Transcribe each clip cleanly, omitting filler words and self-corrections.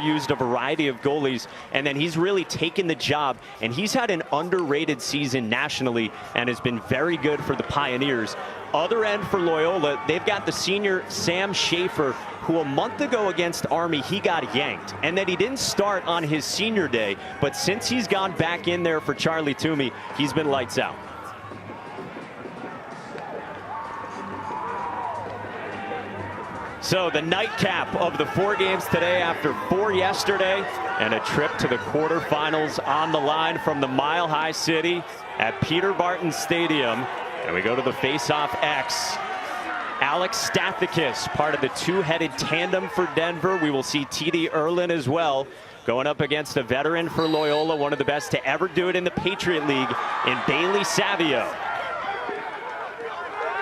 used a variety of goalies, and then he's really taken the job, and he's had an underrated season nationally and has been very good for the Pioneers. Other end for Loyola, they've got the senior Sam Schaefer, who a month ago against Army, he got yanked. And then he didn't start on his senior day, but since he's gone back in there for Charlie Toomey, he's been lights out. So the nightcap of the 4 games today after 4 yesterday, and a trip to the quarterfinals on the line from the Mile High City at Peter Barton Stadium. And we go to the face-off X. Alex Stathakis, part of the two-headed tandem for Denver. We will see TD Erlin as well, going up against a veteran for Loyola, one of the best to ever do it in the Patriot League, in Bailey Savio.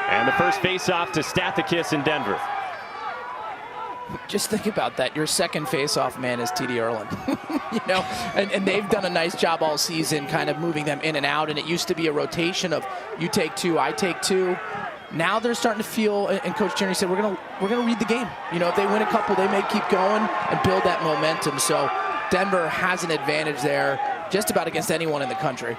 And the first face-off to Stathakis in Denver. Just think about that. Your second face-off man is TD Erlin. You know, and they've done a nice job all season kind of moving them in and out, and it used to be a rotation of you take 2, I take 2. Now they're starting to feel, and Coach Tierney said, we're gonna read the game. You know, if they win a couple, they may keep going and build that momentum. So Denver has an advantage there just about against anyone in the country.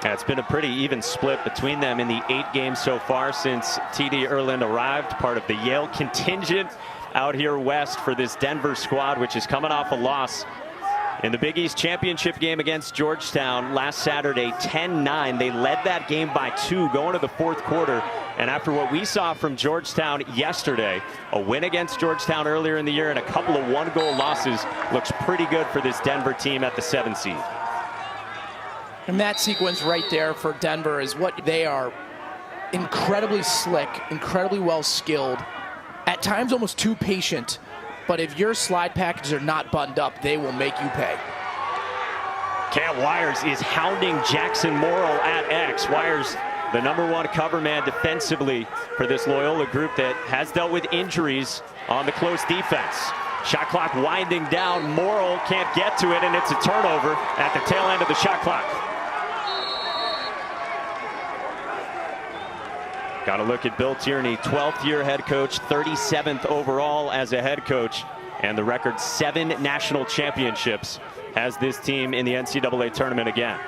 Yeah, it's been a pretty even split between them in the 8 games so far since TD Erlin arrived, part of the Yale contingent out here west for this Denver squad, which is coming off a loss in the Big East championship game against Georgetown last Saturday, 10-9. They led that game by 2 going to the 4th quarter. And after what we saw from Georgetown yesterday, a win against Georgetown earlier in the year and a couple of 1-goal losses, looks pretty good for this Denver team at the 7th seed. And that sequence right there for Denver is what they are. Incredibly slick, incredibly well skilled, at times almost too patient. But if your slide packages are not buttoned up, they will make you pay. Cam Wires is hounding Jackson Morrill at X. Wires, the #1 cover man defensively for this Loyola group that has dealt with injuries on the close defense. Shot clock winding down. Morrill can't get to it, and it's a turnover at the tail end of the shot clock. Got to look at Bill Tierney, 12th year head coach, 37th overall as a head coach, and the record 7 national championships has this team in the NCAA tournament again.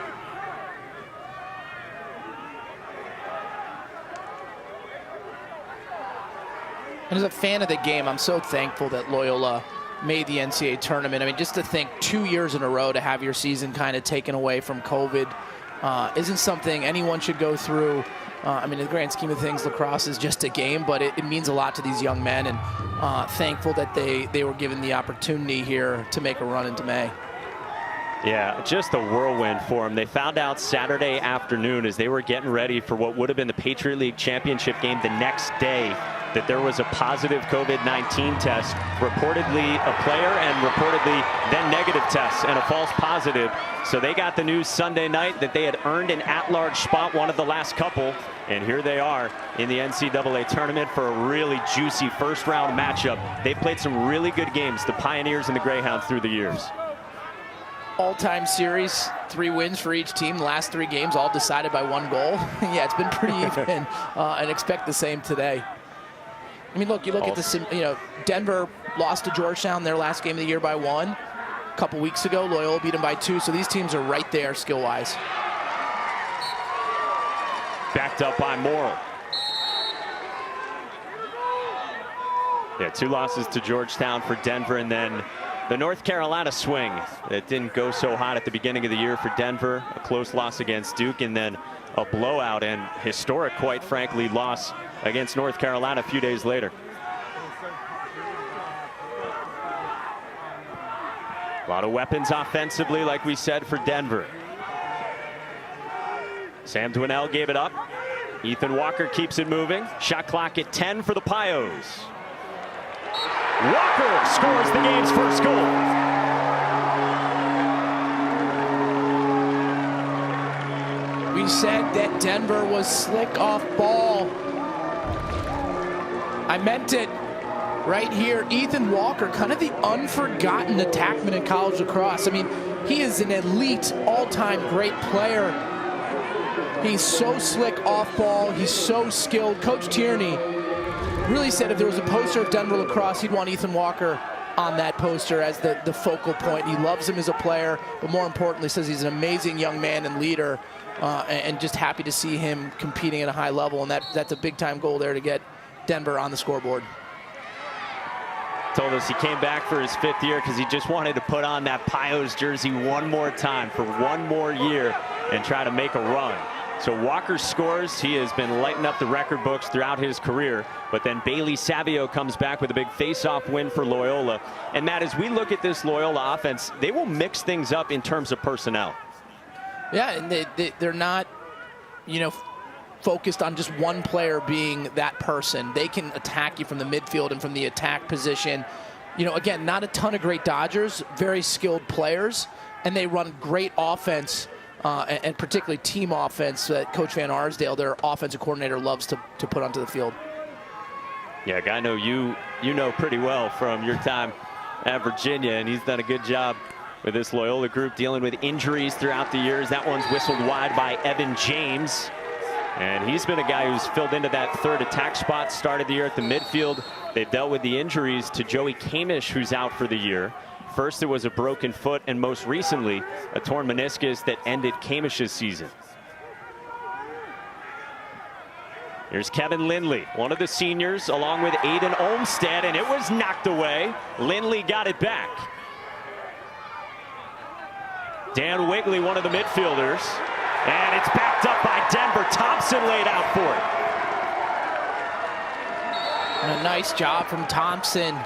And as a fan of the game, I'm so thankful that Loyola made the NCAA tournament. I mean, just to think 2 years in a row to have your season kind of taken away from COVID isn't something anyone should go through. I mean, in the grand scheme of things, lacrosse is just a game, but it means a lot to these young men, and thankful that they were given the opportunity here to make a run into May. Yeah, just a whirlwind for them. They found out Saturday afternoon as they were getting ready for what would have been the Patriot League championship game the next day that there was a positive COVID-19 test, reportedly a player, and reportedly then negative tests and a false positive. So they got the news Sunday night that they had earned an at-large spot, one of the last couple, and here they are in the NCAA tournament for a really juicy first-round matchup. They've played some really good games, the Pioneers and the Greyhounds, through the years. All-time series, 3 wins for each team. The last 3 games all decided by 1 goal. Yeah, it's been pretty even, and expect the same today. I mean, look, you look at the, you know, Denver lost to Georgetown their last game of the year by 1. A couple weeks ago, Loyola beat them by 2. So these teams are right there skill-wise. Backed up by Morrill. Yeah, 2 losses to Georgetown for Denver, and then the North Carolina swing that didn't go so hot at the beginning of the year for Denver. A close loss against Duke, and then a blowout and historic, quite frankly, loss against North Carolina a few days later. A lot of weapons offensively, like we said, for Denver. Sam Dwinell gave it up. Ethan Walker keeps it moving. Shot clock at 10 for the Pios. Walker scores the game's first goal. We said that Denver was slick off ball. I meant it right here. Ethan Walker, kind of the unforgotten attackman in college lacrosse. I mean, he is an elite, all-time great player. He's so slick off ball. He's so skilled. Coach Tierney really said if there was a poster of Denver lacrosse, he'd want Ethan Walker on that poster as the focal point. He loves him as a player, but more importantly says he's an amazing young man and leader, and just happy to see him competing at a high level. And that's a big-time goal there to get Denver on the scoreboard. Told us he came back for his 5th year because he just wanted to put on that Pios jersey one more time for one more year and try to make a run. So Walker scores. He has been lighting up the record books throughout his career. But then Bailey Savio comes back with a big face-off win for Loyola. And Matt, as we look at this Loyola offense, they will mix things up in terms of personnel. Yeah, and they're not, focused on just one player being that person. They can attack you from the midfield and from the attack position. Again, not a ton of great Dodgers, very skilled players, and they run great offense, and particularly team offense that Coach Van Arsdale, their offensive coordinator, loves to put onto the field. Yeah, a guy I know you know pretty well from your time at Virginia, and he's done a good job with this Loyola group dealing with injuries throughout the years. That one's whistled wide by Evan James. And he's been a guy who's filled into that third attack spot, started the year at the midfield. They've dealt with the injuries to Joey Kamish, who's out for the year. First, it was a broken foot, and most recently, a torn meniscus that ended Kamish's season. Here's Kevin Lindley, one of the seniors, along with Aiden Olmstead, and it was knocked away. Lindley got it back. Dan Wigley, one of the midfielders. And it's backed up by Denver. Thompson laid out for it. And a nice job from Thompson,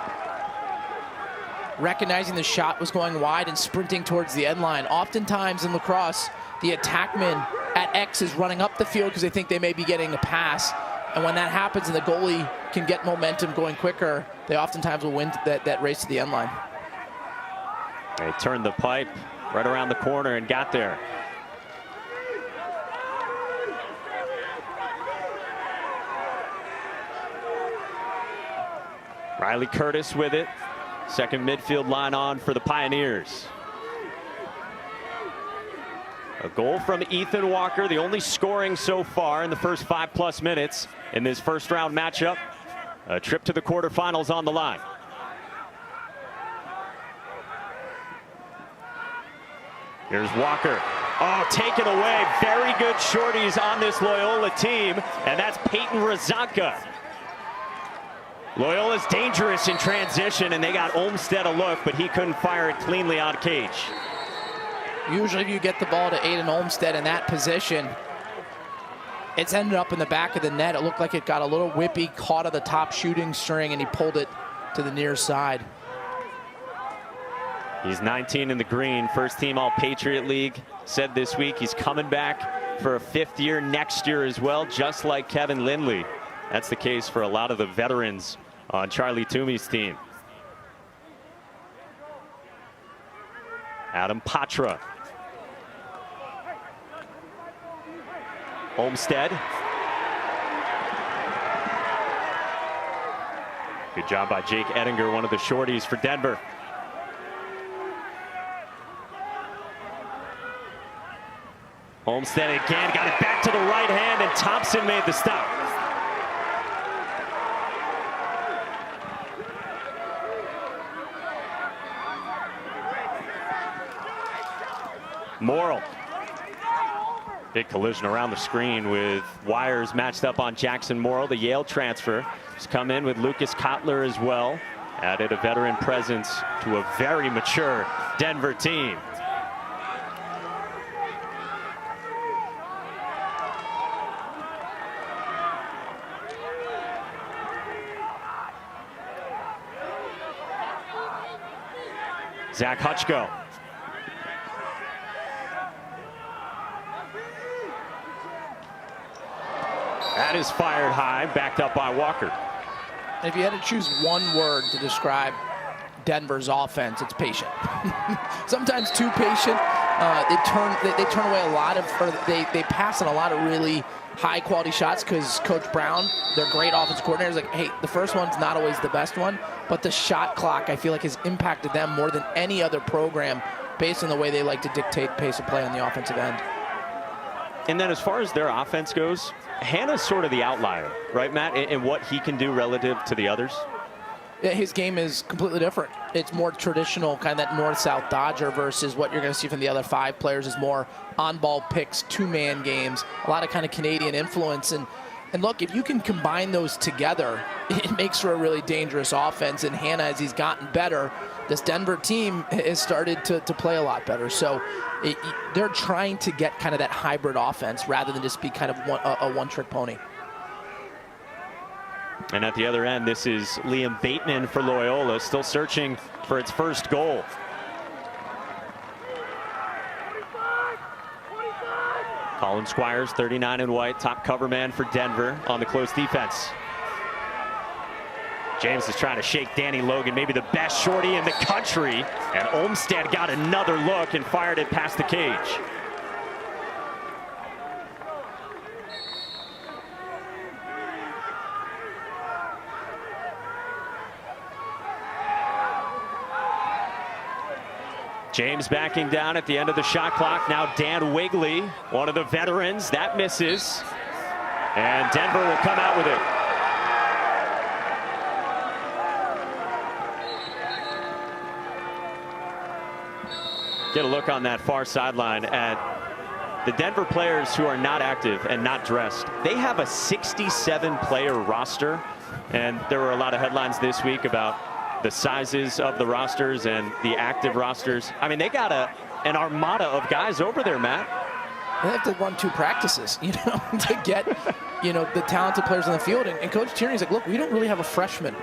recognizing the shot was going wide and sprinting towards the end line. Oftentimes in lacrosse, the attackman at X is running up the field because they think they may be getting a pass. And when that happens and the goalie can get momentum going quicker, they oftentimes will win that race to the end line. They turned the pipe right around the corner and got there. Riley Curtis with it. Second midfield line on for the Pioneers. A goal from Ethan Walker, the only scoring so far in the first 5+ minutes in this first round matchup. A trip to the quarterfinals on the line. Here's Walker. Oh, taken away. Very good shorties on this Loyola team, and that's Peyton Razanka. Loyola's dangerous in transition, and they got Olmstead a look, but he couldn't fire it cleanly on cage. Usually if you get the ball to Aiden Olmstead in that position, it's ended up in the back of the net. It looked like it got a little whippy, caught at the top shooting string, and he pulled it to the near side. He's 19 in the green, first team All-Patriot League. Said this week he's coming back for a 5th year next year as well, just like Kevin Lindley. That's the case for a lot of the veterans on Charlie Toomey's team. Adam Patra. Olmstead. Good job by Jake Ettinger, one of the shorties for Denver. Olmstead again, got it back to the right hand, and Thompson made the stop. Morrill. Big collision around the screen with wires matched up on Jackson Morrill, the Yale transfer. He's come in with Lucas Kotler as well. Added a veteran presence to a very mature Denver team. Zach Hutchko. That is fired high, backed up by Walker. If you had to choose one word to describe Denver's offense, it's patient. Sometimes too patient. They turn away a lot of, or they pass on a lot of really high quality shots because Coach Brown, their great offensive coordinator, is like, hey, the first one's not always the best one, but the shot clock I feel like has impacted them more than any other program based on the way they like to dictate pace of play on the offensive end. And then as far as their offense goes, Hannah's sort of the outlier, right, Matt, in what he can do relative to the others? his game is completely different. It's more traditional, kind of that north-south Dodger versus what you're going to see from the other 5 players is more on-ball picks, 2-man games, a lot of kind of Canadian influence. And look, if you can combine those together, it makes for a really dangerous offense. And Hannah, as he's gotten better, this Denver team has started to play a lot better. So they're trying to get kind of that hybrid offense rather than just be kind of a one-trick pony. And at the other end, this is Liam Bateman for Loyola, still searching for its first goal. Colin Squires, 39 in white, top cover man for Denver on the close defense. James is trying to shake Danny Logan, maybe the best shorty in the country. And Olmstead got another look and fired it past the cage. James backing down at the end of the shot clock. Now Dan Wigley, one of the veterans. That misses. And Denver will come out with it. Get a look on that far sideline at the Denver players who are not active and not dressed. They have a 67-player roster. And there were a lot of headlines this week about the sizes of the rosters and the active rosters. I mean, they got an armada of guys over there, Matt. They have to run 2 practices, to get, the talented players on the field. And Coach Tierney's like, look, we don't really have a freshman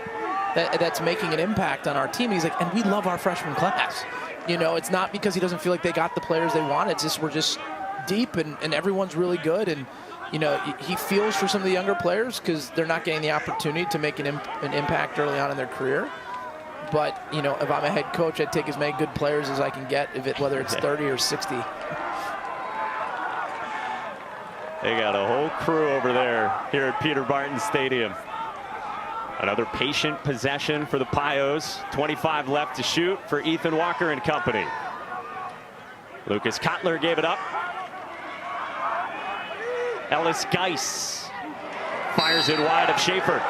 that's making an impact on our team. He's like, and we love our freshman class. It's not because he doesn't feel like they got the players they want. It's just we're just deep and everyone's really good. And, he feels for some of the younger players because they're not getting the opportunity to make an impact early on in their career. But, if I'm a head coach, I'd take as many good players as I can get, whether it's 30 or 60. They got a whole crew over there here at Peter Barton Stadium. Another patient possession for the Pios. 25 left to shoot for Ethan Walker and company. Lucas Kotler gave it up. Ellis Geis fires it wide of Schaefer.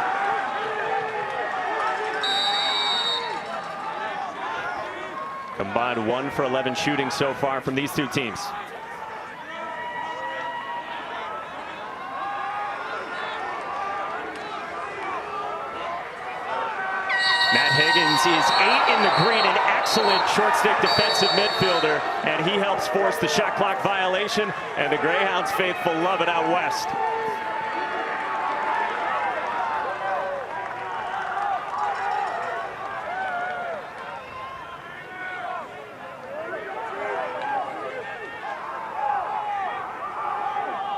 Combined 1 for 11 shooting so far from these 2 teams. Matt Higgins is 8 in the green, an excellent short stick defensive midfielder, and he helps force the shot clock violation, and the Greyhounds faithful love it out west.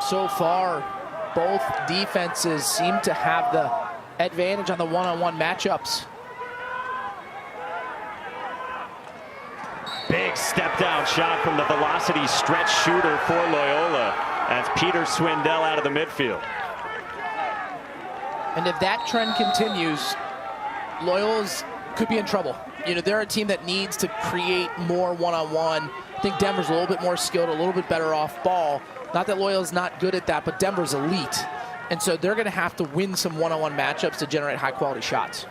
So far, both defenses seem to have the advantage on the one-on-one matchups. Big step down shot from the velocity stretch shooter for Loyola. That's Peter Swindell out of the midfield. And if that trend continues, Loyola's could be in trouble. They're a team that needs to create more one-on-one. I think Denver's a little bit more skilled, a little bit better off ball. Not that Loyola's not good at that, but Denver's elite. And so they're going to have to win some one-on-one matchups to generate high-quality shots.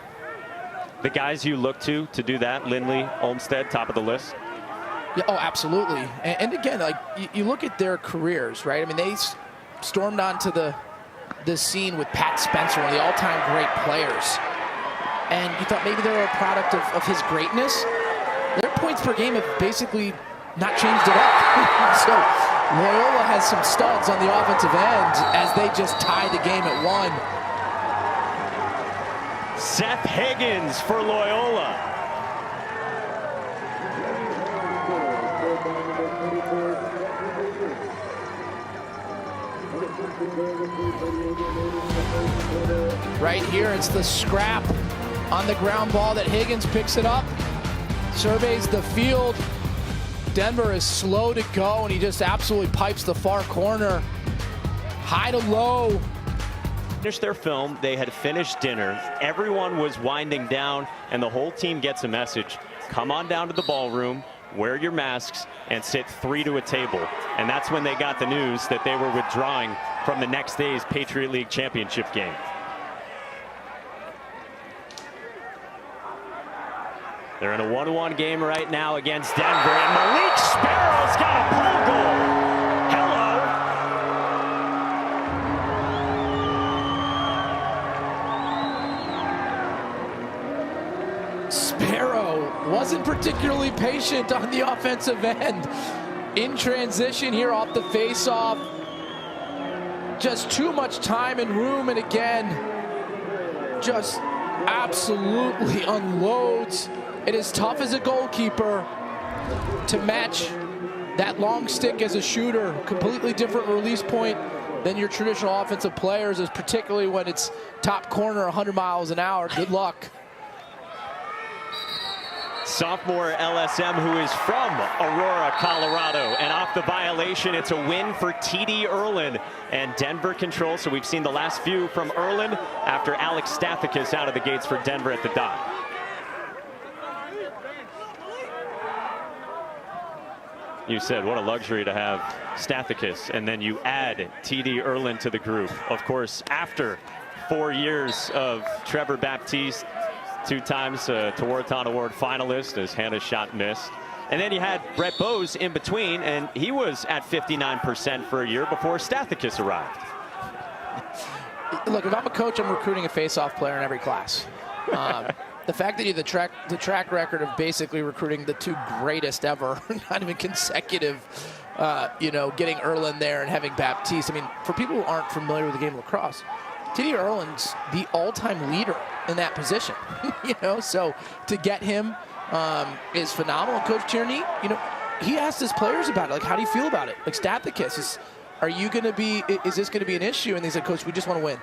The guys you look to do that, Lindley, Olmstead, top of the list? Yeah, oh, absolutely. And again, like you look at their careers, right? I mean, they stormed onto the scene with Pat Spencer, one of the all-time great players. And you thought maybe they were a product of his greatness. Their points per game have basically not changed at all. So Loyola has some studs on the offensive end as they just tie the game at 1. Seth Higgins for Loyola. Right here, it's the scrap on the ground ball that Higgins picks it up, surveys the field. Denver is slow to go, and he just absolutely pipes the far corner. High to low. Finished their film, they had finished dinner, everyone was winding down, and the whole team gets a message. Come on down to the ballroom, wear your masks, and sit 3 to a table. And that's when they got the news that they were withdrawing from the next day's Patriot League championship game. They're in a 1-1 game right now against Denver, and Malik Sparrow's got a pull goal. Hello. Sparrow wasn't particularly patient on the offensive end. In transition here off the face-off. Just too much time and room, and again, just absolutely unloads. It is tough as a goalkeeper to match that long stick as a shooter. Completely different release point than your traditional offensive players, is particularly when it's top corner 100 miles an hour. Good luck. Sophomore LSM who is from Aurora, Colorado, and off the violation, it's a win for TD Erlin, and Denver controls. So we've seen the last few from Erlin after Alex Stathakis out of the gates for Denver at the dot. You said what a luxury to have Stathakis, and then you add TD Erlin to the group. Of course, after 4 years of Trevor Baptiste, 2 times Tewaaraton Award finalist as Hannah's shot missed. And then you had Brett Bowes in between, and he was at 59% for a year before Stathakis arrived. Look, if I'm a coach, I'm recruiting a face-off player in every class. The fact that you have the track record of basically recruiting the 2 greatest ever, not even consecutive, getting Erlin there and having Baptiste. I mean, for people who aren't familiar with the game of lacrosse, TD Erlin's the all-time leader in that position. So to get him is phenomenal. Coach Tierney, he asked his players about it. Like, how do you feel about it? Like, Stathakis, is this going to be an issue? And they said, Coach, we just want to win.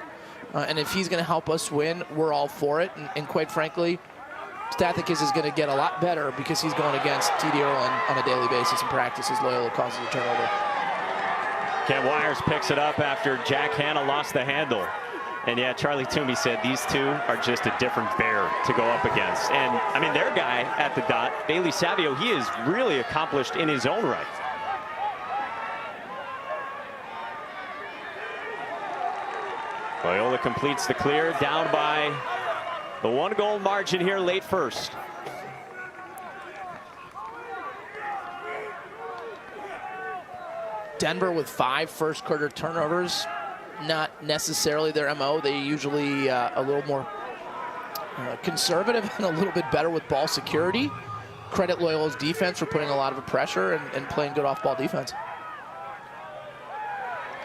And if he's going to help us win, we're all for it. And quite frankly, Stathakis is going to get a lot better because he's going against TD Erlin on a daily basis in practice as Loyola causes a turnover. Ken Wires picks it up after Jack Hanna lost the handle. And yeah, Charlie Toomey said these 2 are just a different bear to go up against. And I mean, their guy at the dot, Bailey Savio, he is really accomplished in his own right. Loyola completes the clear, down by the 1-goal margin here late first. Denver with 5 first-quarter turnovers. Not necessarily their MO. They usually a little more conservative and a little bit better with ball security. Credit Loyola's defense for putting a lot of pressure and playing good off-ball defense.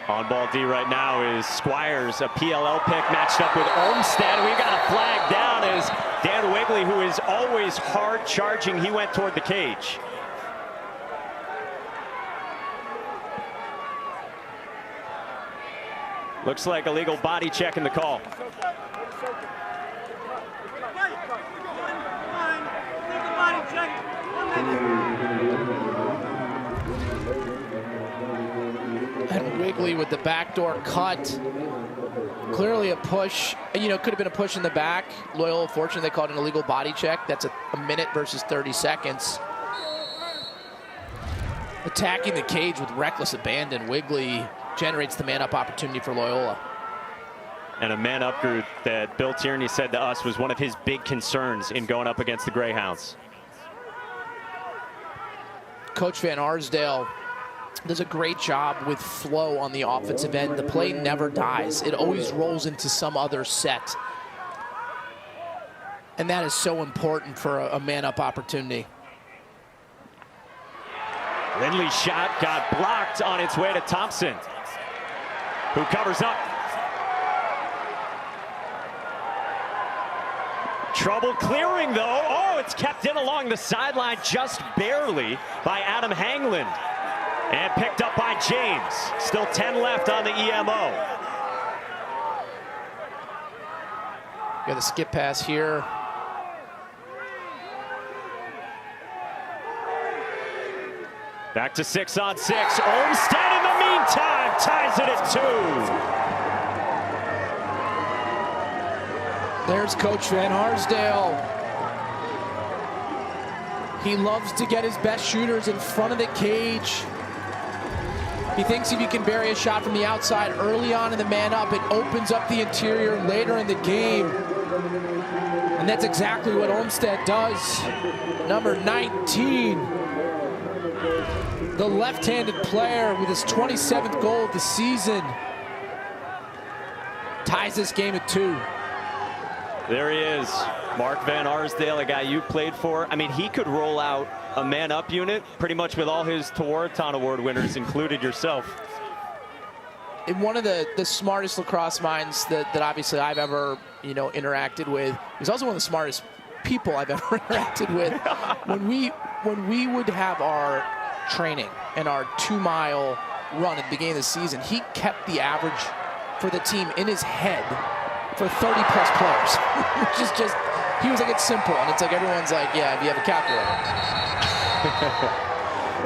On ball D right now is Squires, a PLL pick matched up with Olmstead. We got a flag down as Dan Wigley, who is always hard charging, he went toward the cage. Looks like a legal body check in the call. And Wigley with the backdoor cut. Clearly a push. Could have been a push in the back. Loyola, fortunately, they called an illegal body check. That's a minute versus 30 seconds. Attacking the cage with reckless abandon. Wigley generates the man-up opportunity for Loyola. And a man-up group that Bill Tierney said to us was one of his big concerns in going up against the Greyhounds. Coach Van Arsdale does a great job with flow on the offensive end. The play never dies. It always rolls into some other set. And that is so important for a man-up opportunity. Lindley's shot got blocked on its way to Thompson, who covers up. Trouble clearing, though. Oh, it's kept in along the sideline just barely by Adam Hangland. And picked up by James. Still 10 left on the EMO. Got a skip pass here. Back to 6-on-6. Olmstead in the meantime ties it at 2. There's Coach Van Arsdale. He loves to get his best shooters in front of the cage. He thinks if you can bury a shot from the outside early on in the man-up, it opens up the interior later in the game. And that's exactly what Olmsted does. Number 19. The left-handed player with his 27th goal of the season. Ties this game at 2. There he is. Mark Van Arsdale, a guy you played for. I mean, he could roll out a man-up unit pretty much with all his Tewaaraton Award winners, included yourself. And one of the smartest lacrosse minds that obviously I've ever, interacted with. He's also one of the smartest people I've ever interacted with. When we would have our training and our 2-mile run at the beginning of the season, he kept the average for the team in his head for 30-plus players, which is just, he was like, it's simple. And it's like, everyone's like, yeah, if you have a calculator.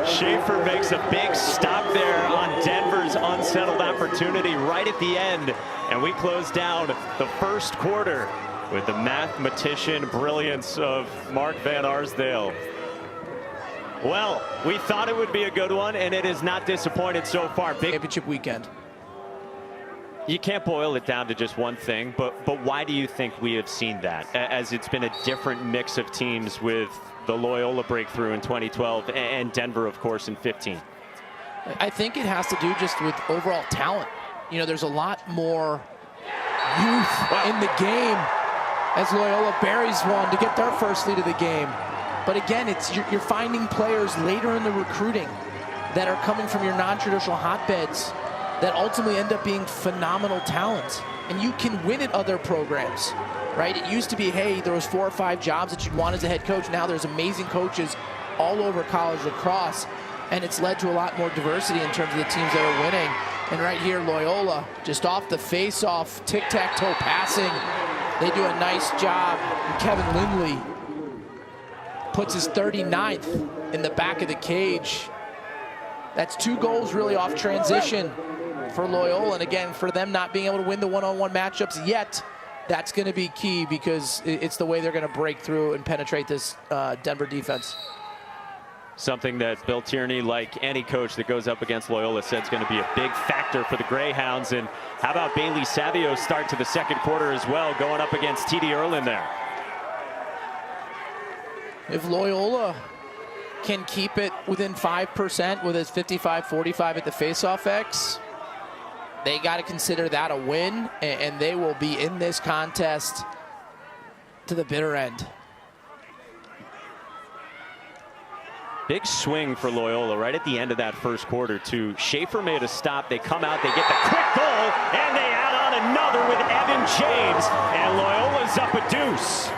Schaefer makes a big stop there on Denver's unsettled opportunity right at the end. And we close down the first quarter with the mathematician brilliance of Mark Van Arsdale. Well, we thought it would be a good one, and it has not disappointed so far. Big championship weekend. You can't boil it down to just one thing, but why do you think we have seen that? As it's been a different mix of teams with the Loyola breakthrough in 2012 and Denver, of course, in 15. I think it has to do just with overall talent. There's a lot more youth in the game as Loyola buries one to get their first lead of the game. But again, you're finding players later in the recruiting that are coming from your non-traditional hotbeds that ultimately end up being phenomenal talent. And you can win at other programs, right? It used to be, hey, there was 4 or 5 jobs that you'd want as a head coach. Now there's amazing coaches all over college lacrosse, and it's led to a lot more diversity in terms of the teams that are winning. And right here, Loyola, just off the face-off, tic-tac-toe passing. They do a nice job. And Kevin Lindley puts his 39th in the back of the cage. That's 2 goals really off transition for Loyola. And again, for them not being able to win the one-on-one matchups yet, that's going to be key because it's the way they're going to break through and penetrate this Denver defense. Something that Bill Tierney, like any coach that goes up against Loyola, said is going to be a big factor for the Greyhounds. And how about Bailey Savio's start to the second quarter as well, going up against T.D. Erlin there? If Loyola can keep it within 5% with his 55-45 at the faceoff X, they got to consider that a win, and they will be in this contest to the bitter end. Big swing for Loyola right at the end of that first quarter, too. Schaefer made a stop. They come out, they get the quick goal, and they add on another with Evan James, and Loyola's up a deuce.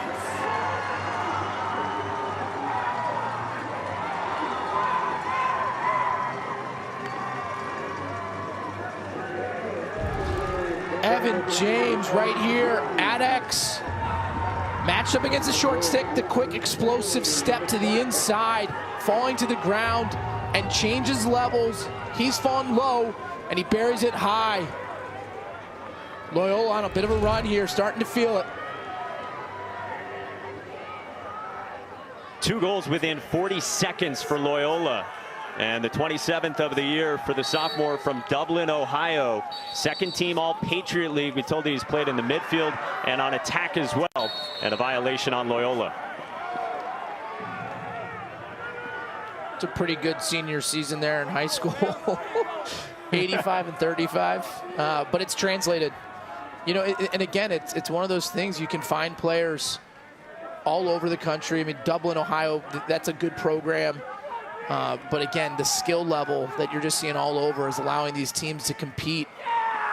Evan James right here at X. Matched up against the short stick, the quick explosive step to the inside, falling to the ground and changes levels. He's fallen low and he buries it high. Loyola on a bit of a run here, starting to feel it. 2 goals within 40 seconds for Loyola. And the 27th of the year for the sophomore from Dublin, Ohio. Second team All-Patriot League. We told you he's played in the midfield and on attack as well. And a violation on Loyola. It's a pretty good senior season there in high school. 85 and 35. But it's translated. And again, it's one of those things you can find players all over the country. I mean, Dublin, Ohio, that's a good program. But again, the skill level that you're just seeing all over is allowing these teams to compete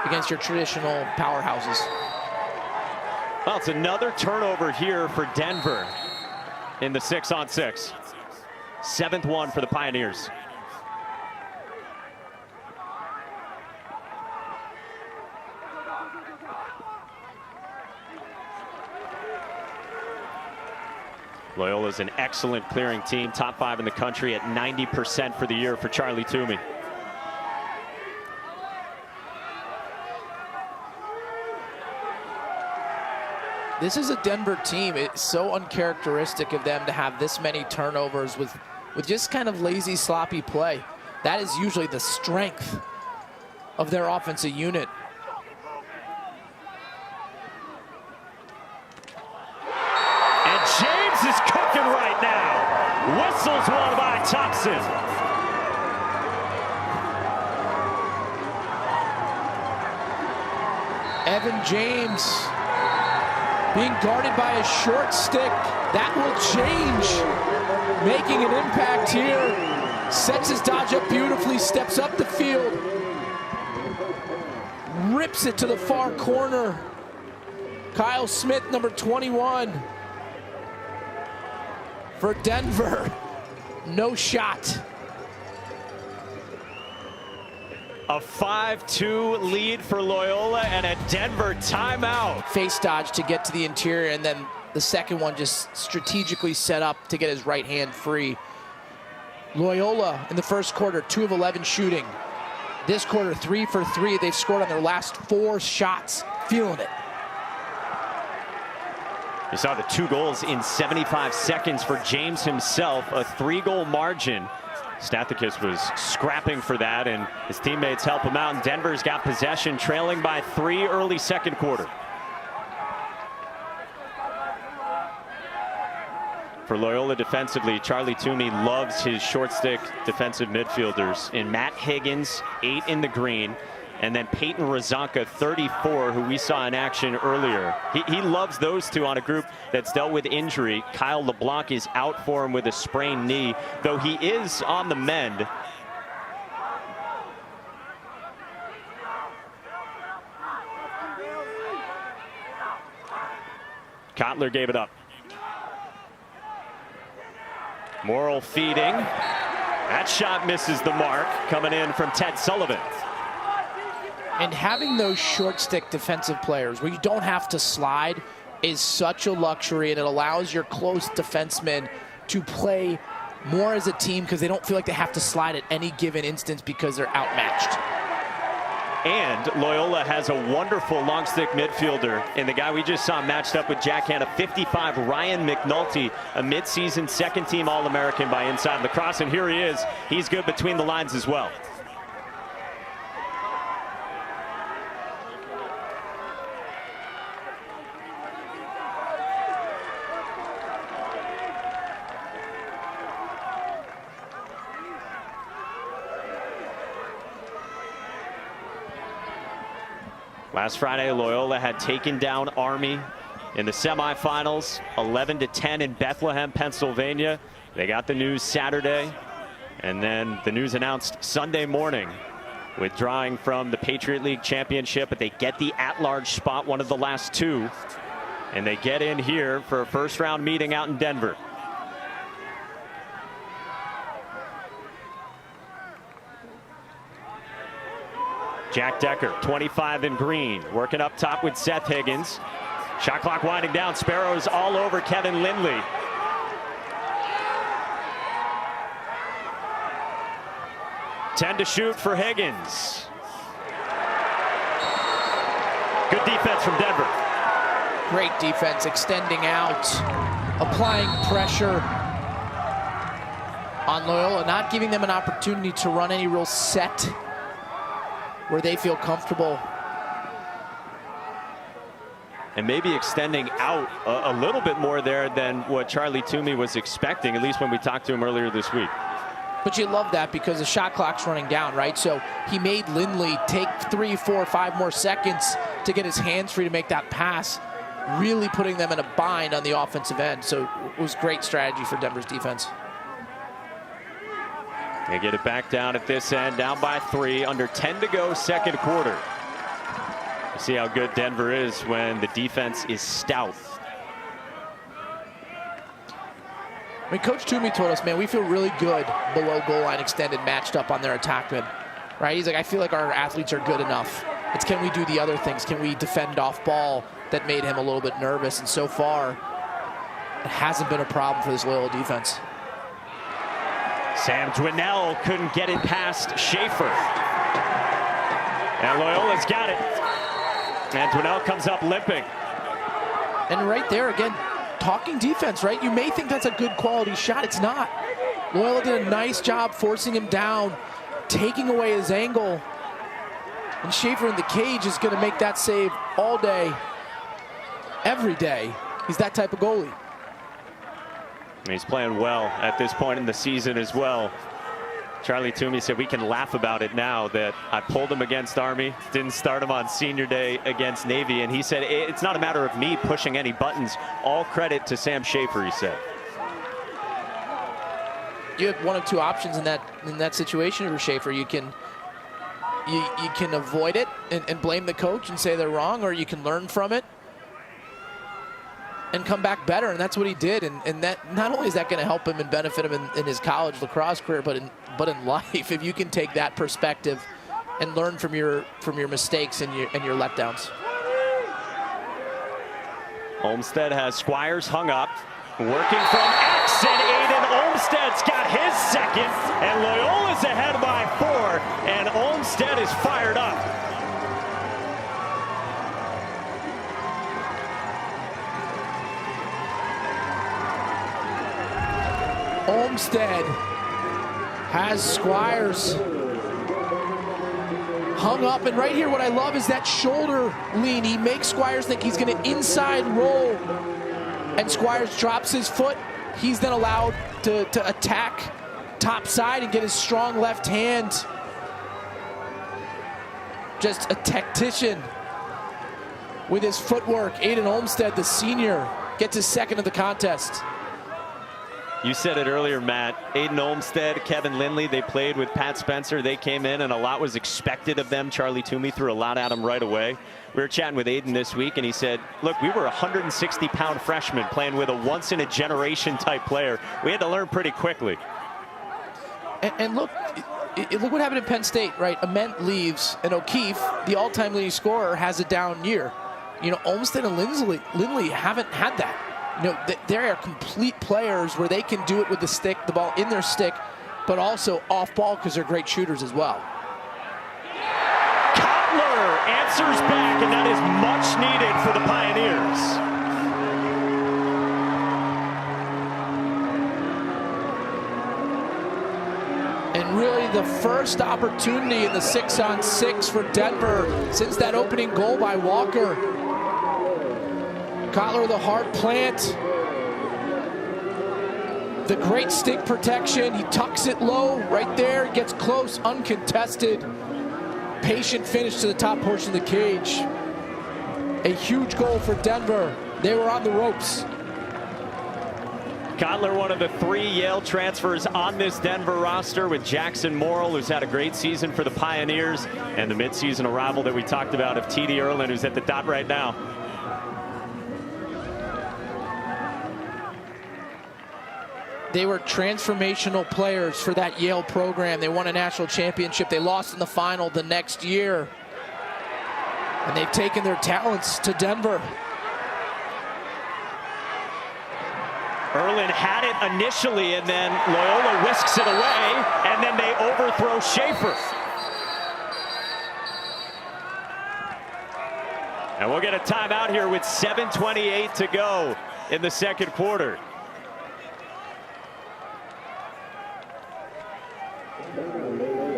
against your traditional powerhouses. Well, it's another turnover here for Denver in the 6-on-6. 7th one for the Pioneers. Loyola's an excellent clearing team, top 5 in the country at 90% for the year for Charlie Toomey. This is a Denver team. It's so uncharacteristic of them to have this many turnovers with just kind of lazy, sloppy play. That is usually the strength of their offensive unit. Johnson. Evan James being guarded by a short stick. That will change. Making an impact here. Sets his dodge up beautifully, steps up the field. Rips it to the far corner. Kyle Smith, number 21. For Denver, no shot. A 5-2 lead for Loyola and a Denver timeout. Face dodge to get to the interior, and then the second one just strategically set up to get his right hand free. Loyola in the first quarter, 2 of 11 shooting. This quarter, 3 for 3. They've scored on their last 4 shots. Feeling it. You saw the 2 goals in 75 seconds for James himself, a 3-goal margin. Stathakis was scrapping for that, and his teammates help him out, and Denver's got possession, trailing by 3 early second quarter. For Loyola defensively, Charlie Toomey loves his short stick defensive midfielders in Matt Higgins, 8 in the green, and then Peyton Razanka, 34, who we saw in action earlier. He loves those two on a group that's dealt with injury. Kyle LeBlanc is out for him with a sprained knee, though he is on the mend. Kotler gave it up. Morrill feeding. That shot misses the mark, coming in from Ted Sullivan. And having those short stick defensive players where you don't have to slide is such a luxury, and it allows your close defensemen to play more as a team because they don't feel like they have to slide at any given instance because they're outmatched. And Loyola has a wonderful long stick midfielder, and the guy we just saw matched up with Jack Hanna, 55, Ryan McNulty, a midseason second-team All-American by Inside Lacrosse, and here he is. He's good between the lines as well. Last Friday, Loyola had taken down Army in the semifinals, 11-10 in Bethlehem, Pennsylvania. They got the news Saturday, and then the news announced Sunday morning, withdrawing from the Patriot League Championship, but they get the at-large spot, one of the last 2, and they get in here for a first-round meeting out in Denver. Jack Decker, 25 in green, working up top with Seth Higgins. Shot clock winding down. Sparrows all over Kevin Lindley. Ten to shoot for Higgins. Good defense from Denver. Great defense, extending out, applying pressure on Loyola, not giving them an opportunity to run any real set where they feel comfortable. And maybe extending out a little bit more there than what Charlie Toomey was expecting, at least when we talked to him earlier this week. But you love that because the shot clock's running down, right? So he made Lindley take 3, 4, 5 more seconds to get his hands free to make that pass, really putting them in a bind on the offensive end. So it was great strategy for Denver's defense. They get it back down at this end, down by 3, under 10 to go, second quarter. You see how good Denver is when the defense is stout. I mean, Coach Toomey told us, man, we feel really good below goal line extended, matched up on their attackmen, right? He's like, I feel like our athletes are good enough. It's can we do the other things? Can we defend off ball? That made him a little bit nervous, and so far, it hasn't been a problem for this Loyola defense. Sam Dwinell couldn't get it past Schaefer. And Loyola's got it. And Dwinell comes up limping. And right there, again, talking defense, right? You may think that's a good quality shot. It's not. Loyola did a nice job forcing him down, taking away his angle. And Schaefer in the cage is going to make that save all day, every day. He's that type of goalie. He's playing well at this point in the season as well. Charlie Toomey said we can laugh about it now that I pulled him against Army, didn't start him on senior day against Navy, and he said it's not a matter of me pushing any buttons. All credit to Sam Schaefer, he said. You have one of two options in that situation for Schaefer. You can avoid it and blame the coach and say they're wrong, or you can learn from it and come back better, and that's what he did. And that not only is that going to help him and benefit him in his college lacrosse career, but in life, if you can take that perspective and learn from your mistakes and your letdowns. Olmsted has Squires hung up, working from X, and Aiden Olmsted's got his second, and Loyola's ahead by 4, and Olmsted is fired up. Olmsted has Squires hung up, and right here what I love is that shoulder lean. He makes Squires think he's going to inside roll, and Squires drops his foot. He's then allowed to attack top side and get his strong left hand. Just a tactician with his footwork. Aiden Olmsted, the senior, gets his second of the contest. You said it earlier, Matt. Aiden Olmsted, Kevin Lindley, they played with Pat Spencer. They came in, and a lot was expected of them. Charlie Toomey threw a lot at him right away. We were chatting with Aiden this week, and he said, look, we were a 160-pound freshman playing with a once-in-a-generation type player. We had to learn pretty quickly. And look what happened at Penn State, right? Ament leaves, and O'Keefe, the all-time leading scorer, has a down year. You know, Olmsted and Lindley haven't had that. You know, they are complete players where they can do it with the stick, the ball in their stick, but also off ball because they're great shooters as well. Kotler answers back, and that is much needed for the Pioneers. And really the first opportunity in the 6-on-6 for Denver since that opening goal by Walker. Kotler, the hard plant. The great stick protection. He tucks it low right there, gets close, uncontested. Patient finish to the top portion of the cage. A huge goal for Denver. They were on the ropes. Kotler, one of the 3 Yale transfers on this Denver roster, with Jackson Morrill, who's had a great season for the Pioneers, and the midseason arrival that we talked about of T.D. Erlin, who's at the dot right now. They were transformational players for that Yale program. They won a national championship. They lost in the final the next year. And they've taken their talents to Denver. Erlin had it initially, and then Loyola whisks it away, and then they overthrow Schaefer. And we'll get a timeout here with 7:28 to go in the second quarter.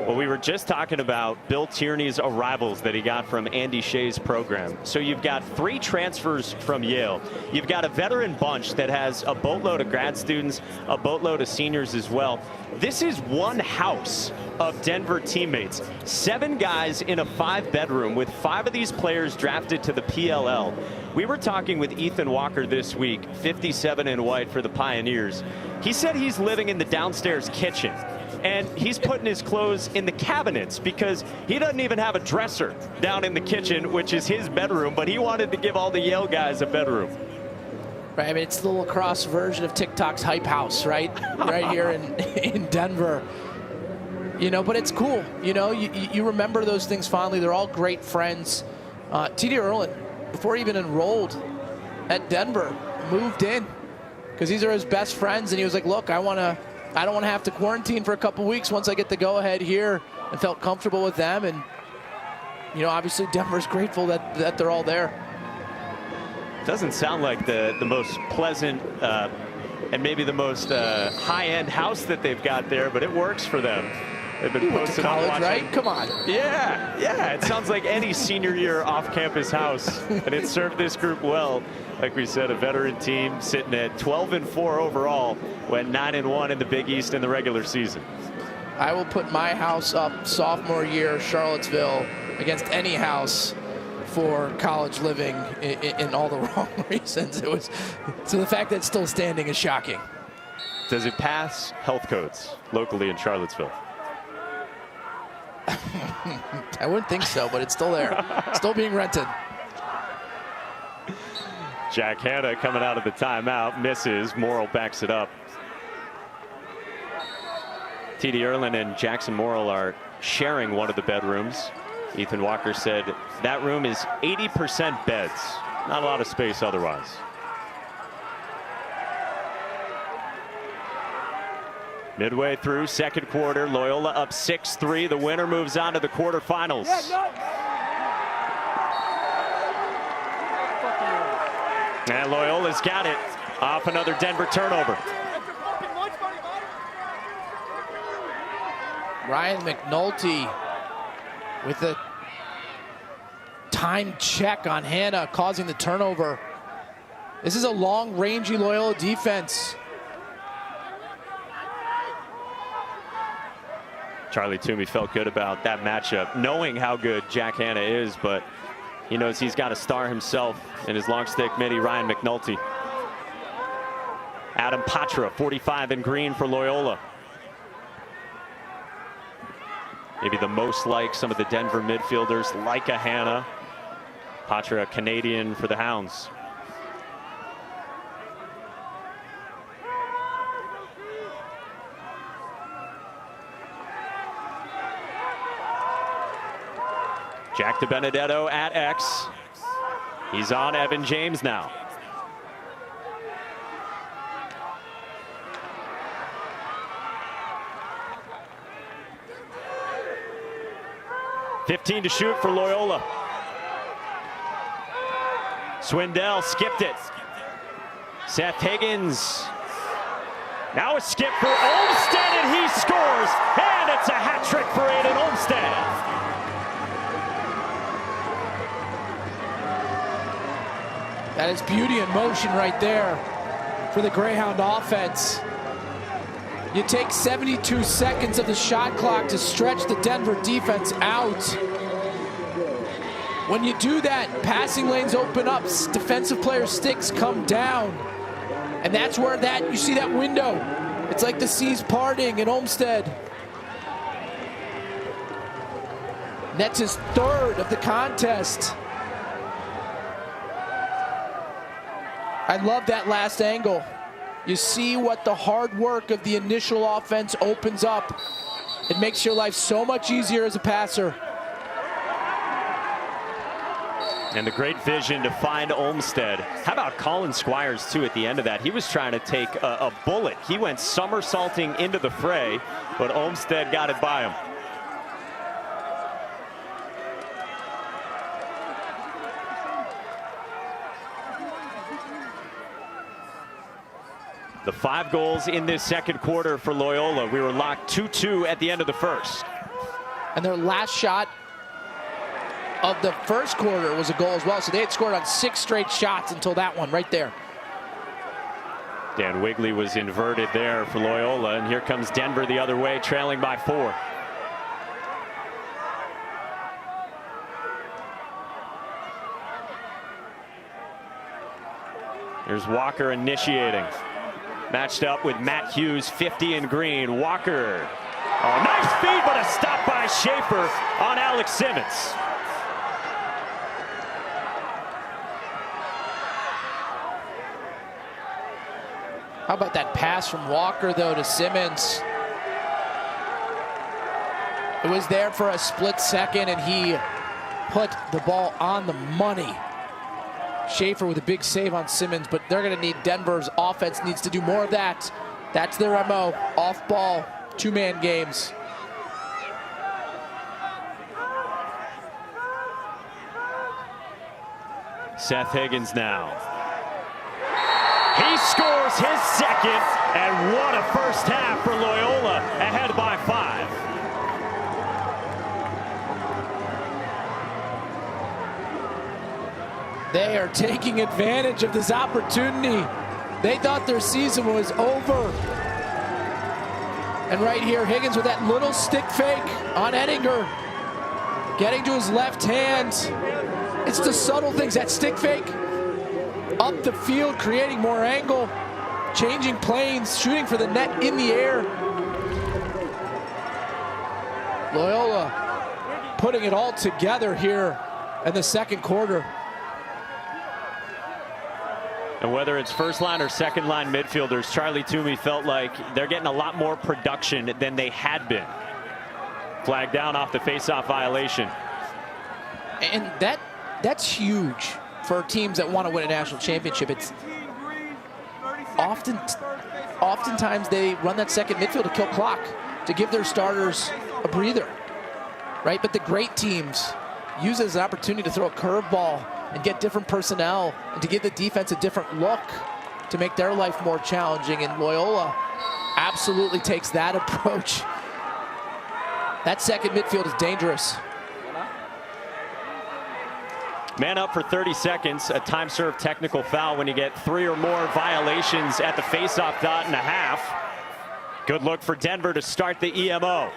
Well, we were just talking about Bill Tierney's arrivals that he got from Andy Shea's program. So you've got 3 transfers from Yale. You've got a veteran bunch that has a boatload of grad students, a boatload of seniors as well. This is one house of Denver teammates. 7 guys in a 5-bedroom with 5 of these players drafted to the PLL. We were talking with Ethan Walker this week, 57 in white for the Pioneers. He said he's living in the downstairs kitchen. And he's putting his clothes in the cabinets because he doesn't even have a dresser down in the kitchen, which is his bedroom, but he wanted to give all the Yale guys a bedroom. Right, I mean, it's the lacrosse version of TikTok's Hype House, right? Right here in Denver. You know, but it's cool. You know, you remember those things fondly. They're all great friends. T.D. Erlin, before he even enrolled at Denver, moved in because these are his best friends, and he was like, look, I don't want to have to quarantine for a couple weeks once I get the go-ahead here, and felt comfortable with them. And, you know, obviously Denver's grateful that they're all there. Doesn't sound like the most pleasant and maybe the most high-end house that they've got there, but it works for them. They've been posted to college, on right? Come on. Yeah. It sounds like any senior year off-campus house, and it served this group well. Like we said, a veteran team sitting at 12-4 overall, went 9-1 in the Big East in the regular season. I will put my house up sophomore year, Charlottesville, against any house for college living in all the wrong reasons. So the fact that it's still standing is shocking. Does it pass health codes locally in Charlottesville? I wouldn't think so, but it's still there. Still being rented. Jack Hanna coming out of the timeout, misses. Morrill backs it up. T.D. Erlin and Jackson Morrill are sharing one of the bedrooms. Ethan Walker said that room is 80% beds. Not a lot of space otherwise. Midway through second quarter, Loyola up 6-3. The winner moves on to the quarterfinals. And Loyola's got it off another Denver turnover. Ryan McNulty with a time check on Hanna, causing the turnover. This is a long, rangy Loyola defense. Charlie Toomey felt good about that matchup, knowing how good Jack Hanna is, but he knows he's got a star himself in his long stick midi, Ryan McNulty. Adam Patra, 45 in green for Loyola. Maybe the most like some of the Denver midfielders, like a Hanna. Patra, a Canadian for the Hounds. Jack DiBenedetto at X. He's on Evan James now. .15 to shoot for Loyola. Swindell skipped it. Seth Higgins. Now a skip for Olmstead, and he scores. And it's a hat trick for Aiden Olmstead. That is beauty in motion right there for the Greyhound offense. You take 72 seconds of the shot clock to stretch the Denver defense out. When you do that, passing lanes open up, defensive player sticks come down. And that's where you see that window. It's like the seas parting in Olmstead. That's his third of the contest. I love that last angle. You see what the hard work of the initial offense opens up. It makes your life so much easier as a passer. And the great vision to find Olmstead. How about Colin Squires, too, at the end of that? He was trying to take a bullet. He went somersaulting into the fray, but Olmstead got it by him. The 5 goals in this second quarter for Loyola. We were locked 2-2 at the end of the first. And their last shot of the first quarter was a goal as well. So they had scored on 6 straight shots until that one right there. Dan Wigley was inverted there for Loyola. And here comes Denver the other way, trailing by 4. There's Walker initiating. Matched up with Matt Hughes, 50 in green. Walker, oh, nice feed, but a stop by Schaefer on Alex Simmons. How about that pass from Walker, though, to Simmons? It was there for a split second, and he put the ball on the money. Schaefer with a big save on Simmons, but they're going to need Denver's offense needs to do more of that. That's their MO, off ball, 2-man games. Seth Higgins now. He scores his second, and what a first half for Loyola, ahead by 5. They are taking advantage of this opportunity. They thought their season was over. And right here, Higgins with that little stick fake on Ettinger. Getting to his left hand. It's the subtle things, that stick fake. Up the field, creating more angle. Changing planes, shooting for the net in the air. Loyola putting it all together here in the second quarter. And whether it's first line or second line midfielders, Charlie Toomey felt like they're getting a lot more production than they had been. Flag down off the face-off violation. And that's huge for teams that want to win a national championship. It's oftentimes they run that second midfield to kill clock, to give their starters a breather, right? But the great teams use it as an opportunity to throw a curveball and get different personnel and to give the defense a different look to make their life more challenging. And Loyola absolutely takes that approach. That second midfield is dangerous. Man up for 30 seconds, a time served technical foul when you get 3 or more violations at the face-off dot and a half. Good look for Denver to start the EMO.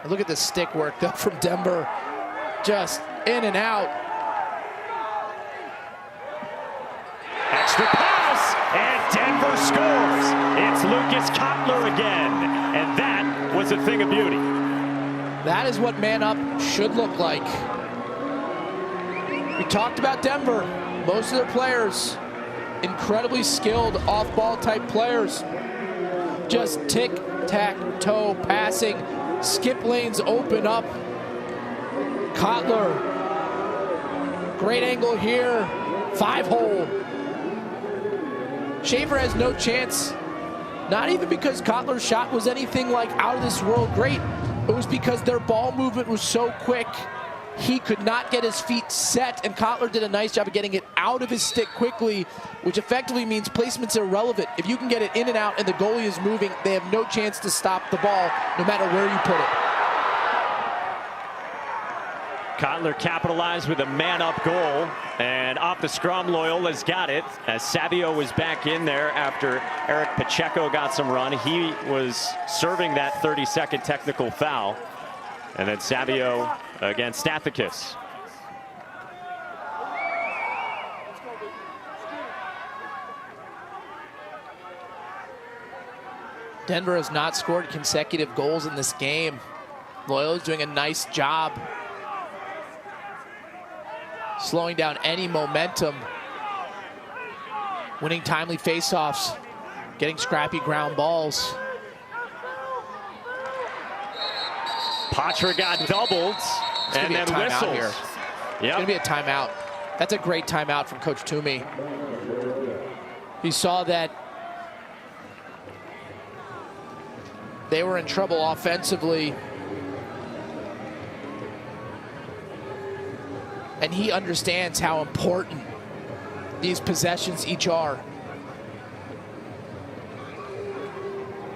Look at the stick work though from Denver. Just in and out. Extra pass, and Denver scores. It's Lucas Kotler again, and that was a thing of beauty. That is what man up should look like. We talked about Denver. Most of their players, incredibly skilled off-ball type players. Just tic-tac-toe passing. Skip lanes open up. Kotler, great angle here. 5-hole. Schaefer has no chance. Not even because Kotler's shot was anything like out of this world great. It was because their ball movement was so quick. He could not get his feet set, and Kotler did a nice job of getting it out of his stick quickly, which effectively means placement's irrelevant. If you can get it in and out and the goalie is moving, they have no chance to stop the ball, no matter where you put it. Kotler capitalized with a man-up goal, and off the scrum, Loyola's got it, as Savio was back in there after Eric Pacheco got some run. He was serving that 30-second technical foul, and then Savio against Stathakis. Denver has not scored consecutive goals in this game. Loyola's doing a nice job slowing down any momentum, winning timely face-offs, getting scrappy ground balls. Patra got doubled and then whistles. Here. It's going to be a timeout. That's a great timeout from Coach Toomey. He saw that they were in trouble offensively, and he understands how important these possessions each are.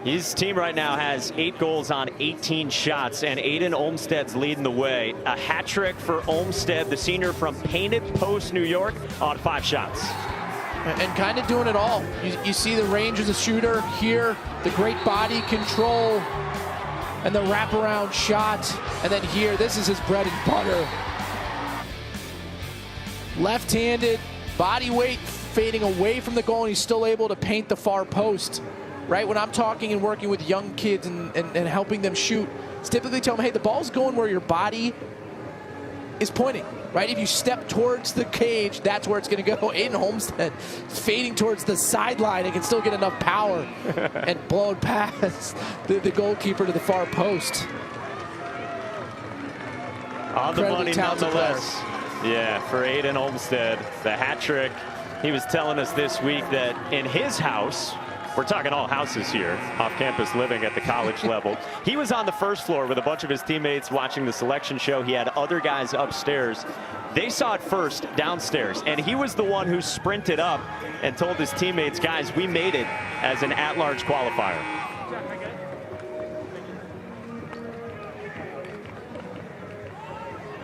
His team right now has 8 goals on 18 shots, and Aiden Olmsted's leading the way. A hat trick for Olmsted, the senior from Painted Post, New York, on 5 shots. And kind of doing it all. You see the range as a shooter here, the great body control, and the wraparound shot. And then here, this is his bread and butter. Left-handed, body weight fading away from the goal, and he's still able to paint the far post. Right, when I'm talking and working with young kids and helping them shoot, it's typically tell them, hey, the ball's going where your body is pointing, right? If you step towards the cage, that's where it's going to go. Aiden Olmsted fading towards the sideline and can still get enough power and blow it past the goalkeeper to the far post. On the money nonetheless. Yeah, for Aiden Olmsted, the hat trick. He was telling us this week that in his house, we're talking all houses here, off-campus living at the college level. He was on the first floor with a bunch of his teammates watching the selection show. He had other guys upstairs. They saw it first downstairs, and he was the one who sprinted up and told his teammates, guys, we made it as an at-large qualifier.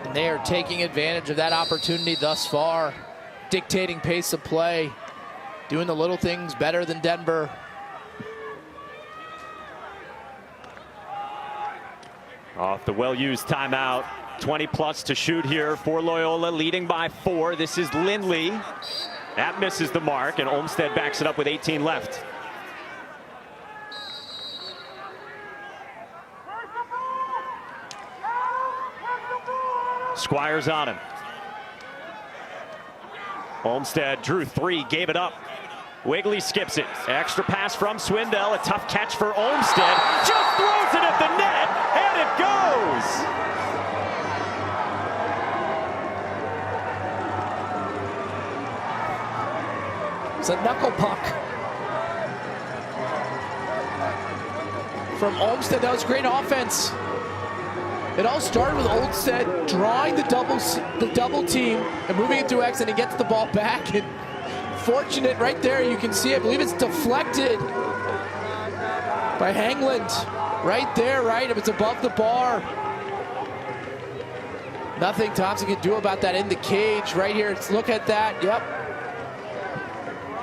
And they are taking advantage of that opportunity thus far. dictating pace of play, doing the little things better than Denver. Off the well-used timeout. 20 plus to shoot here for Loyola, leading by 4. This is Lindley. That misses the mark, and Olmsted backs it up with 18 left. Squires on him. Olmsted drew 3, gave it up. Wigley skips it. Extra pass from Swindell. A tough catch for Olmsted. Just throws it at the net, and it goes. It's a knuckle puck from Olmsted. That was great offense. It all started with Olmsted drawing the double team and moving it to X, and he gets the ball back. And fortunate right there, you can see, I believe it's deflected by Hangland. Right there, right? If it's above the bar. Nothing Thompson can do about that in the cage. Right here, look at that. Yep.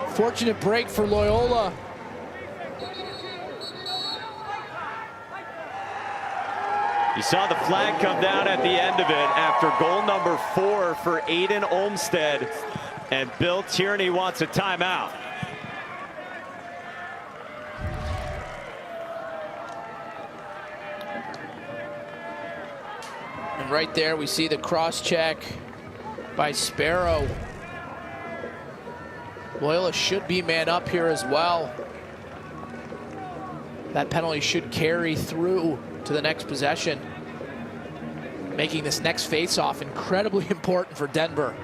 Fortunate break for Loyola. You saw the flag come down at the end of it after goal number 4 for Aiden Olmsted, and Bill Tierney wants a timeout. And right there we see the cross check by Sparrow. Loyola should be man up here as well. That penalty should carry through to the next possession, making this next face-off incredibly important for Denver.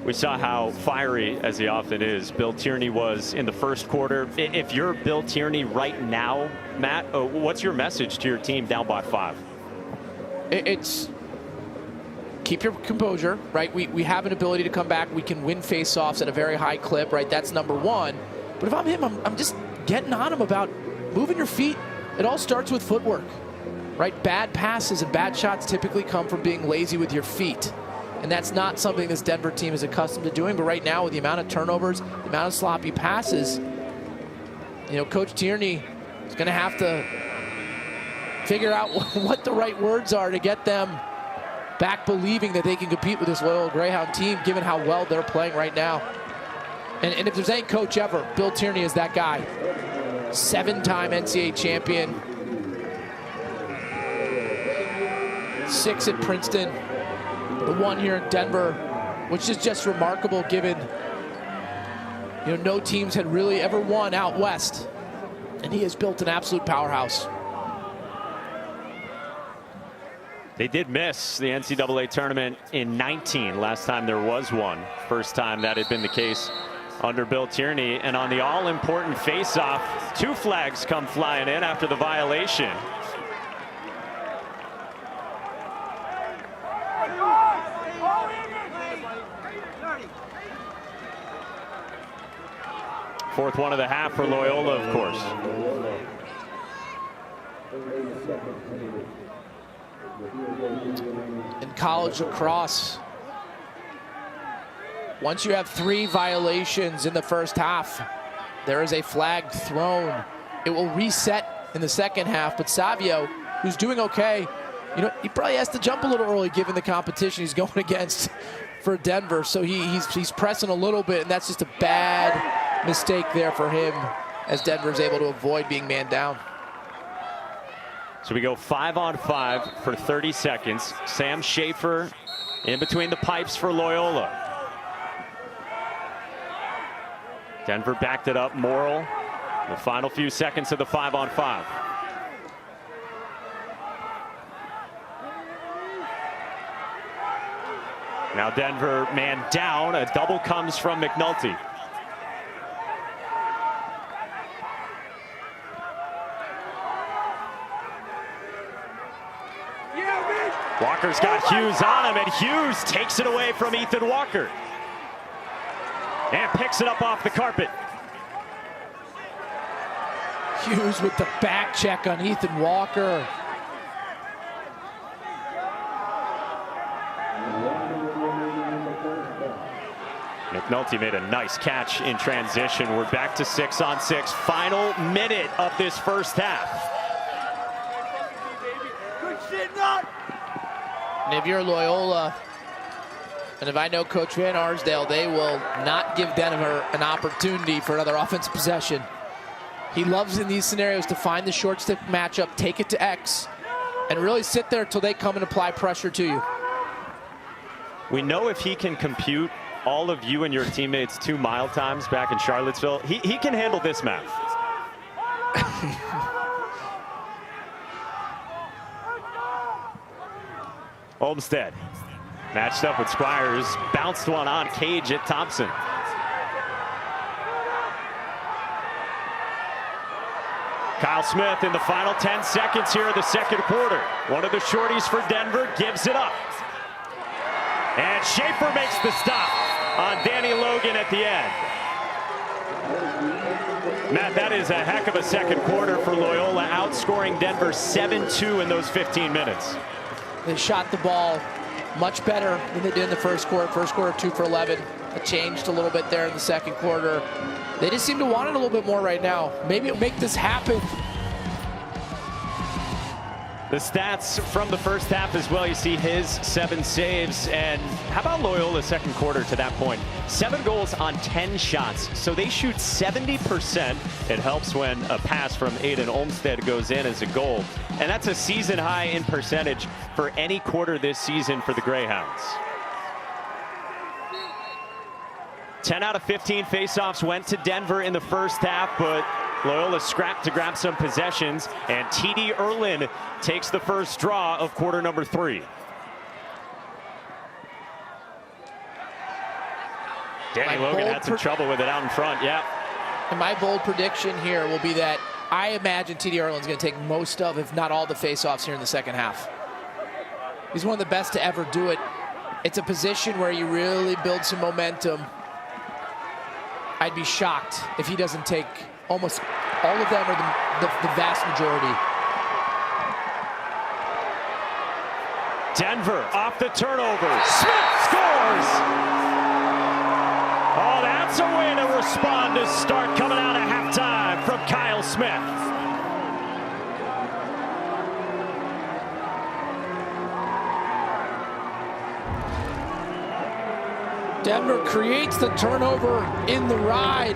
We saw how fiery, as he often is, Bill Tierney was in the first quarter. If you're Bill Tierney right now, Matt, what's your message to your team down by 5? It's keep your composure, right? We have an ability to come back. We can win face-offs at a very high clip, right? That's number 1. But if I'm him, I'm just getting on him about moving your feet. It all starts with footwork, right? Bad passes and bad shots typically come from being lazy with your feet. And that's not something this Denver team is accustomed to doing. But right now, with the amount of turnovers, the amount of sloppy passes, you know, Coach Tierney is going to have to figure out what the right words are to get them back believing that they can compete with this Loyola Greyhound team, given how well they're playing right now. And if there's any coach ever, Bill Tierney is that guy. 7-time NCAA champion. 6 at Princeton. The 1 here in Denver, which is just remarkable given, you know, no teams had really ever won out west. And he has built an absolute powerhouse. They did miss the NCAA tournament in 19, last time there was one. First time that had been the case under Bill Tierney. And on the all-important face-off, 2 flags come flying in after the violation. Fourth one of the half for Loyola, of course. In college lacrosse, once you have 3 violations in the first half, there is a flag thrown. It will reset in the second half, but Savio, who's doing okay, you know, he probably has to jump a little early given the competition he's going against for Denver. So he's pressing a little bit, and that's just a bad mistake there for him as Denver's able to avoid being man down. So we go 5-on-5 for 30 seconds. Sam Schaefer in between the pipes for Loyola. Denver backed it up. Morrill, the final few seconds of the 5-on-5. Now Denver man down. A double comes from McNulty. Walker's got Hughes on him, and Hughes takes it away from Ethan Walker. And picks it up off the carpet. Hughes with the back check on Ethan Walker. McNulty made a nice catch in transition. We're back to 6-on-6. Final minute of this first half. And if you're Loyola, and if I know Coach Van Arsdale, they will not give Denver an opportunity for another offensive possession. He loves in these scenarios to find the short stick matchup, take it to X, and really sit there until they come and apply pressure to you. We know if he can compute all of you and your teammates' 2 mile times back in Charlottesville, he can handle this math. Olmstead matched up with Squires, bounced one on Cage at Thompson. Kyle Smith in the final 10 seconds here of the second quarter. One of the shorties for Denver gives it up. And Schaefer makes the stop on Danny Logan at the end. Matt, that is a heck of a second quarter for Loyola, outscoring Denver 7-2 in those 15 minutes. They shot the ball much better than they did in the first quarter. First quarter, 2 for 11. It changed a little bit there in the second quarter. They just seem to want it a little bit more right now. Maybe it'll make this happen. The stats from the first half as well. You see his 7 saves. And how about Loyola's second quarter to that point? 7 goals on 10 shots. So they shoot 70%. It helps when a pass from Aiden Olmstead goes in as a goal. And that's a season high in percentage for any quarter this season for the Greyhounds. 10 out of 15 faceoffs went to Denver in the first half, but Loyola scrapped to grab some possessions, and TD Erlin takes the first draw of quarter number 3. Danny Logan had some trouble with it out in front, yeah. And my bold prediction here will be that I imagine TD Erlin's going to take most of, if not all, the faceoffs here in the second half. He's one of the best to ever do it. It's a position where you really build some momentum. I'd be shocked if he doesn't take almost all of them, or the vast majority. Denver off the turnover. Smith scores! Oh, that's a way to respond to start coming out at halftime from Kyle Smith. Denver creates the turnover in the ride.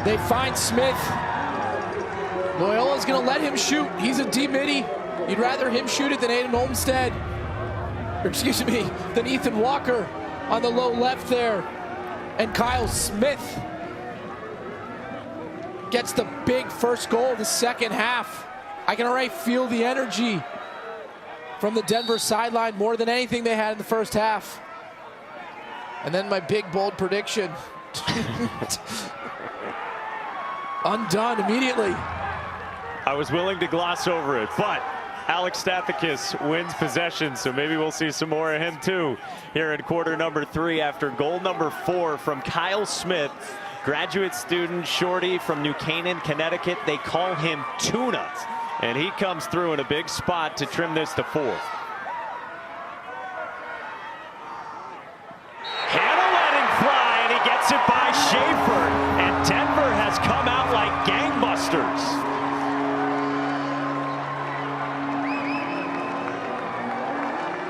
They find Smith. Loyola's going to let him shoot. He's a D-midi. You'd rather him shoot it than Aiden Olmstead. Or excuse me, than Ethan Walker on the low left there. And Kyle Smith gets the big first goal of the second half. I can already feel the energy from the Denver sideline more than anything they had in the first half. And then my big bold prediction. Undone immediately. I was willing to gloss over it, but Alex Stathakis wins possession, so maybe we'll see some more of him too here in quarter number 3 after goal number 4 from Kyle Smith, graduate student shorty from New Canaan, Connecticut. They call him Tuna, and he comes through in a big spot to trim this to 4. Hannah letting fly, and he gets it by Schaefer, and Denver has come out like gangbusters.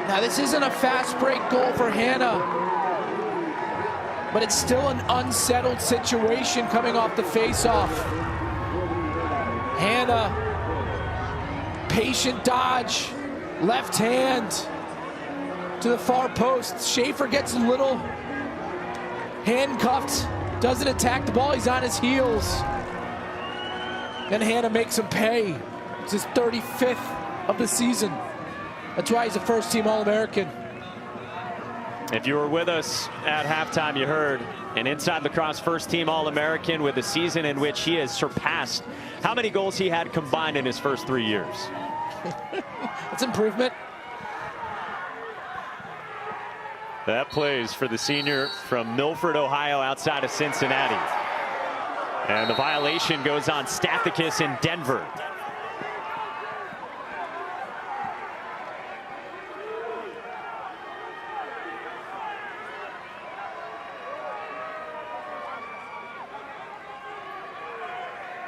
Now this isn't a fast break goal for Hannah, but it's still an unsettled situation coming off the faceoff. Hannah, patient dodge, left hand to the far post. Schaefer gets a little handcuffed, doesn't attack the ball, he's on his heels. And Hannah makes him pay. It's his 35th of the season. That's why he's a first-team All-American. If you were with us at halftime, you heard an Inside Lacrosse first-team All-American with a season in which he has surpassed how many goals he had combined in his first 3 years. That's improvement. That plays for the senior from Milford, Ohio, outside of Cincinnati. And the violation goes on Stathakis in Denver.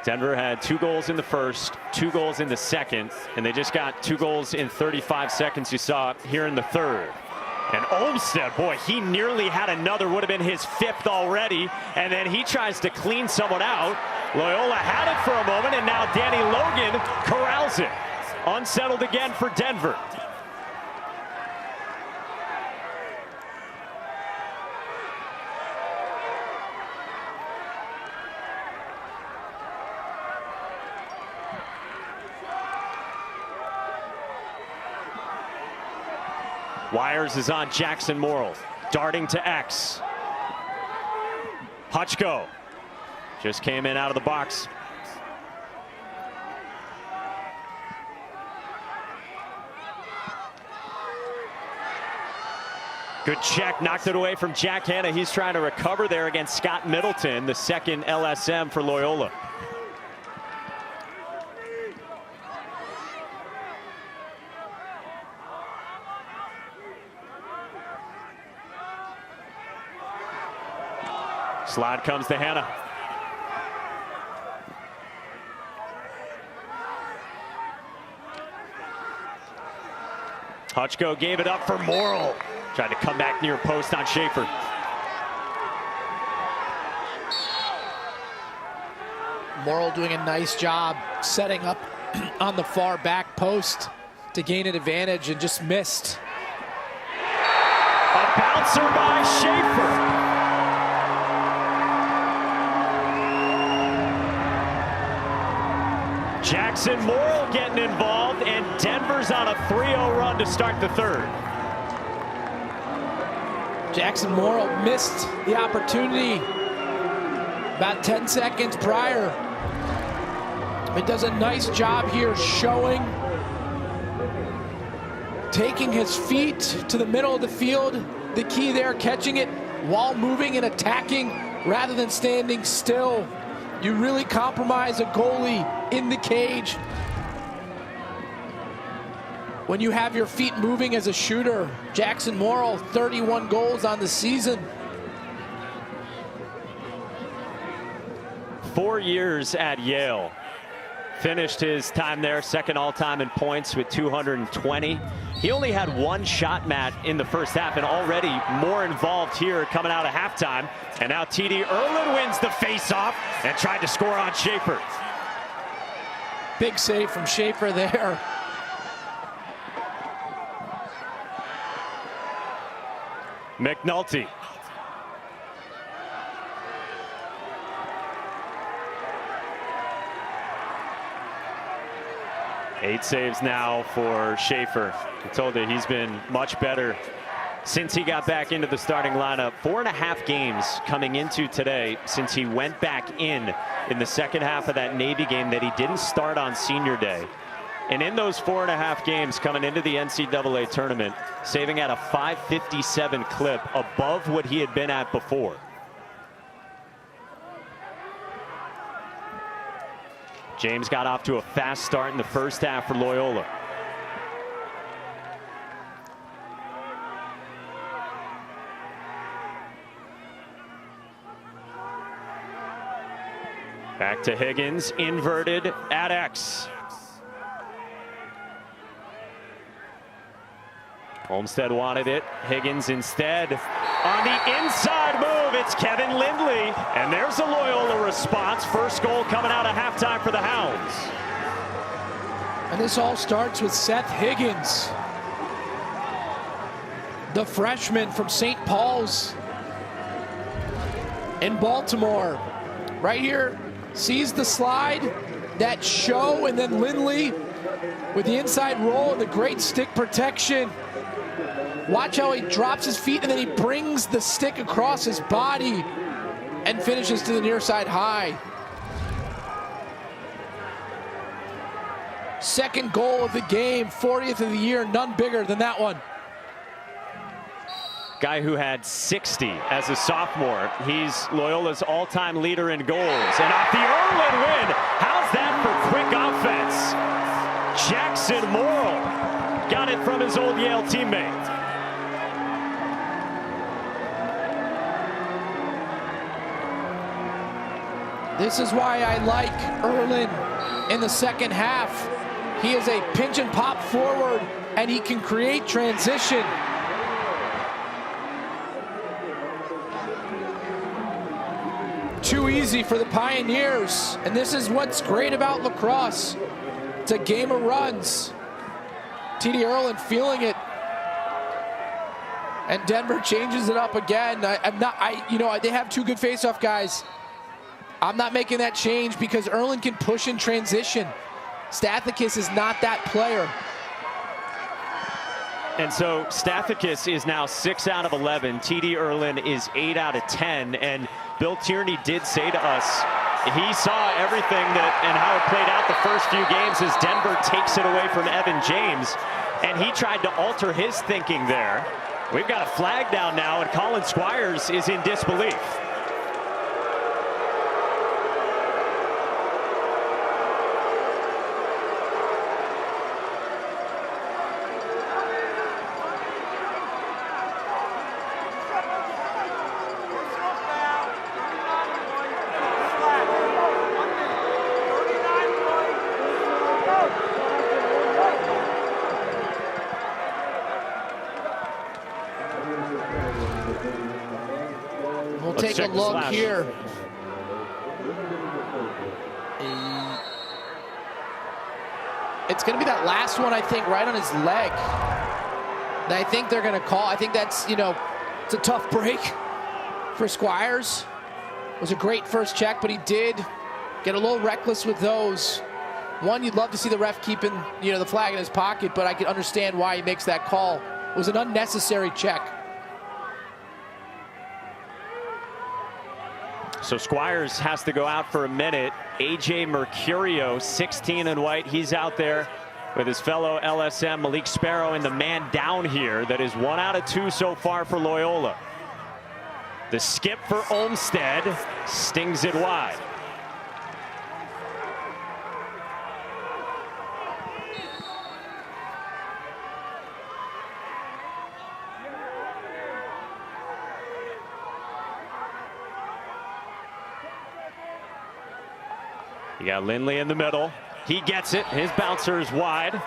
Denver had 2 goals in the first, 2 goals in the second, and they just got 2 goals in 35 seconds you saw here in the third. And Olmstead, boy, he nearly had another, would have been his 5th already, and then he tries to clean someone out. Loyola had it for a moment, and now Danny Logan corrals it. Unsettled again for Denver. Wires is on Jackson Morrill, darting to X. Hutchko just came in out of the box. Good check, knocked it away from Jack Hanna. He's trying to recover there against Scott Middleton, the second LSM for Loyola. Slide comes to Hanna. Hutchko gave it up for Morrill. Tried to come back near post on Schaefer. Morrill doing a nice job setting up on the far back post to gain an advantage and just missed. A bouncer by Schaefer. Jackson Morrill getting involved, and Denver's on a 3-0 run to start the third. Jackson Morrill missed the opportunity about 10 seconds prior. He does a nice job here showing, taking his feet to the middle of the field. The key there, catching it while moving and attacking rather than standing still. You really compromise a goalie in the cage when you have your feet moving as a shooter. Jackson Morrill, 31 goals on the season. 4 years at Yale. Finished his time there second all-time in points with 220. He only had 1 shot, Matt, in the first half, and already more involved here coming out of halftime. And now TD Erlin wins the face-off and tried to score on Schaefer. Big save from Schaefer there. McNulty. Eight saves now for Schaefer. I told you he's been much better since he got back into the starting lineup. 4.5 games coming into today since he went back in the second half of that Navy game that he didn't start on senior day. And in those 4.5 games coming into the NCAA tournament, saving at a .557 clip above what he had been at before. James got off to a fast start in the first half for Loyola. Back to Higgins, inverted at X. Olmstead wanted it. Higgins instead. On the inside move, it's Kevin Lindley. And there's a Loyola response. First goal coming out of halftime for the Hounds. And this all starts with Seth Higgins, the freshman from St. Paul's in Baltimore. Right here, sees the slide, that show, and then Lindley with the inside roll and the great stick protection. Watch how he drops his feet and then he brings the stick across his body and finishes to the near side high. Second goal of the game, 40th of the year, none bigger than that one. Guy who had 60 as a sophomore. He's Loyola's all-time leader in goals. And off the Erlin win, how's that for quick offense? Jackson Morrill got it from his old Yale teammate. This is why I like Erlin in the second half. He is a pinch and pop forward, and he can create transition. Too easy for the Pioneers, and this is what's great about lacrosse. It's a game of runs. TD Erlin feeling it, and Denver changes it up again. They have two good face-off guys. I'm not making that change because Erlin can push in transition. Stathakis is not that player. And so Stathakis is now 6 out of 11. TD Erlin is 8 out of 10. And Bill Tierney did say to us, he saw everything and how it played out the first few games as Denver takes it away from Evan James. And he tried to alter his thinking there. We've got a flag down now, and Colin Squires is in disbelief. We'll take a look here. It's going to be that last one, I think, right on his leg. I think they're going to call. I think that's, it's a tough break for Squires. It was a great first check, but he did get a little reckless with those. One, you'd love to see the ref keeping, the flag in his pocket, but I can understand why he makes that call. It was an unnecessary check. So Squires has to go out for a minute. AJ Mercurio, 16 in white. He's out there with his fellow LSM Malik Sparrow, and the man down here that is 1 out of 2 so far for Loyola. The skip for Olmstead stings it wide. You got Lindley in the middle. He gets it. His bouncer is wide.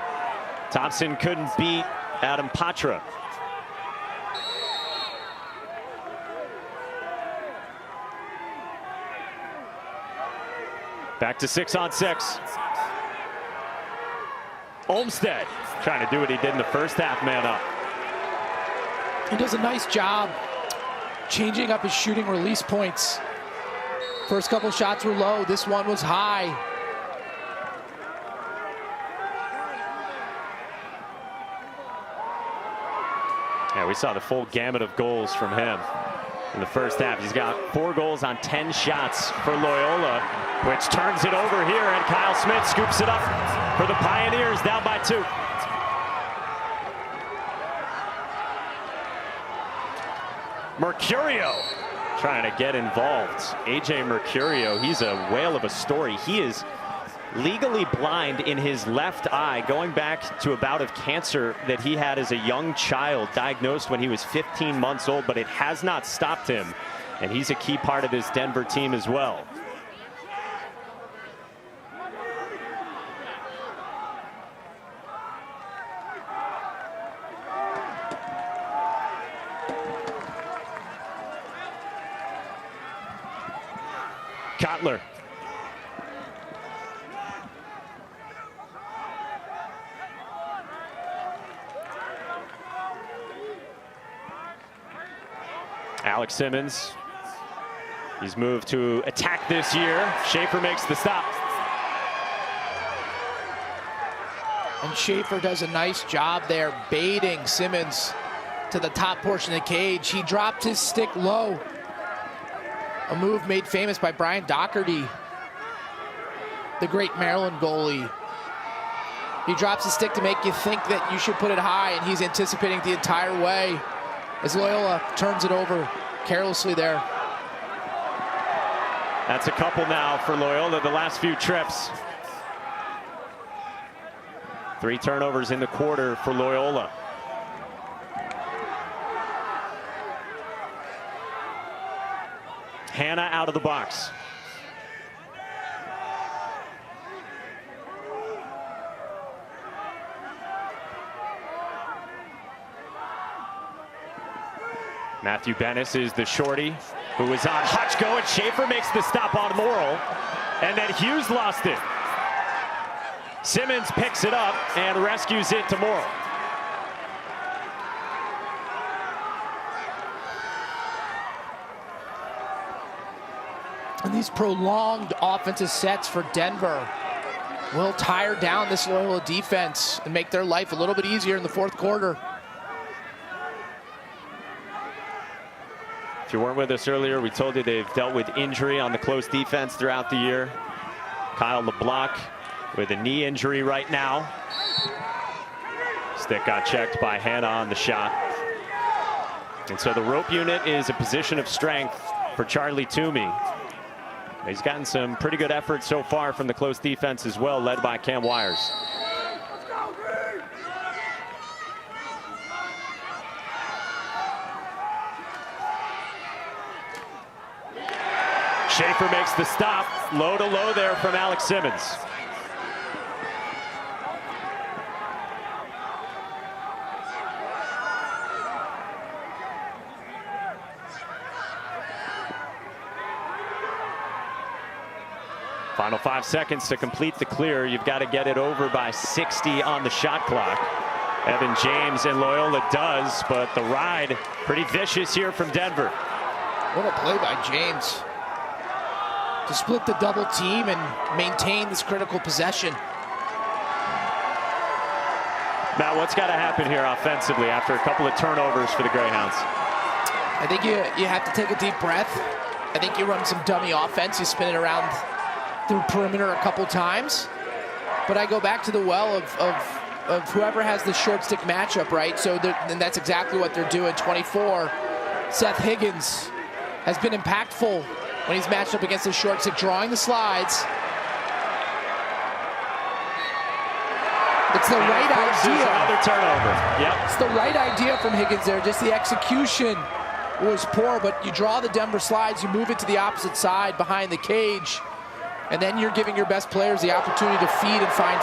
Thompson couldn't beat Adam Patra. Back to 6-on-6. Olmstead trying to do what he did in the first half, man up. He does a nice job changing up his shooting release points. First couple shots were low. This one was high. Yeah, we saw the full gamut of goals from him in the first half. He's got 4 goals on 10 shots for Loyola, which turns it over here, and Kyle Smith scoops it up for the Pioneers, down by 2. Mercurio trying to get involved. AJ Mercurio, he's a whale of a story. He is legally blind in his left eye, going back to a bout of cancer that he had as a young child, diagnosed when he was 15 months old, but it has not stopped him. And he's a key part of this Denver team as well. Kotler. Alex Simmons. He's moved to attack this year. Schaefer makes the stop. And Schaefer does a nice job there baiting Simmons to the top portion of the cage. He dropped his stick low. A move made famous by Brian Doherty, the great Maryland goalie. He drops his stick to make you think that you should put it high, and he's anticipating the entire way as Loyola turns it over carelessly there. That's a couple now for Loyola the last few trips. 3 turnovers in the quarter for Loyola. Hannah out of the box. Matthew Bennis is the shorty who was on Hutchko, and Schaefer makes the stop on Morrill, and then Hughes lost it. Simmons picks it up and rescues it to Morrill. And these prolonged offensive sets for Denver will tire down this Loyola defense and make their life a little bit easier in the fourth quarter. If you weren't with us earlier, we told you they've dealt with injury on the close defense throughout the year. Kyle LeBlanc with a knee injury right now. Stick got checked by Hannah on the shot. And so the rope unit is a position of strength for Charlie Toomey. He's gotten some pretty good effort so far from the close defense as well, led by Cam Wires. Schaefer makes the stop. Low to low there from Alex Simmons. Final 5 seconds to complete the clear. You've got to get it over by 60 on the shot clock. Evan James and Loyola does, but the ride pretty vicious here from Denver. What a play by James to split the double team and maintain this critical possession. Matt, what's got to happen here offensively after a couple of turnovers for the Greyhounds? I think you have to take a deep breath. I think you run some dummy offense. You spin it around through perimeter a couple times. But I go back to the well of whoever has the short stick matchup, right? So and that's exactly what they're doing. 24, Seth Higgins has been impactful when he's matched up against the short stick, drawing the slides. It's the right idea. Another turnover. Yep. It's the right idea from Higgins there. Just the execution was poor, but you draw the Denver slides, you move it to the opposite side behind the cage, and then you're giving your best players the opportunity to feed and find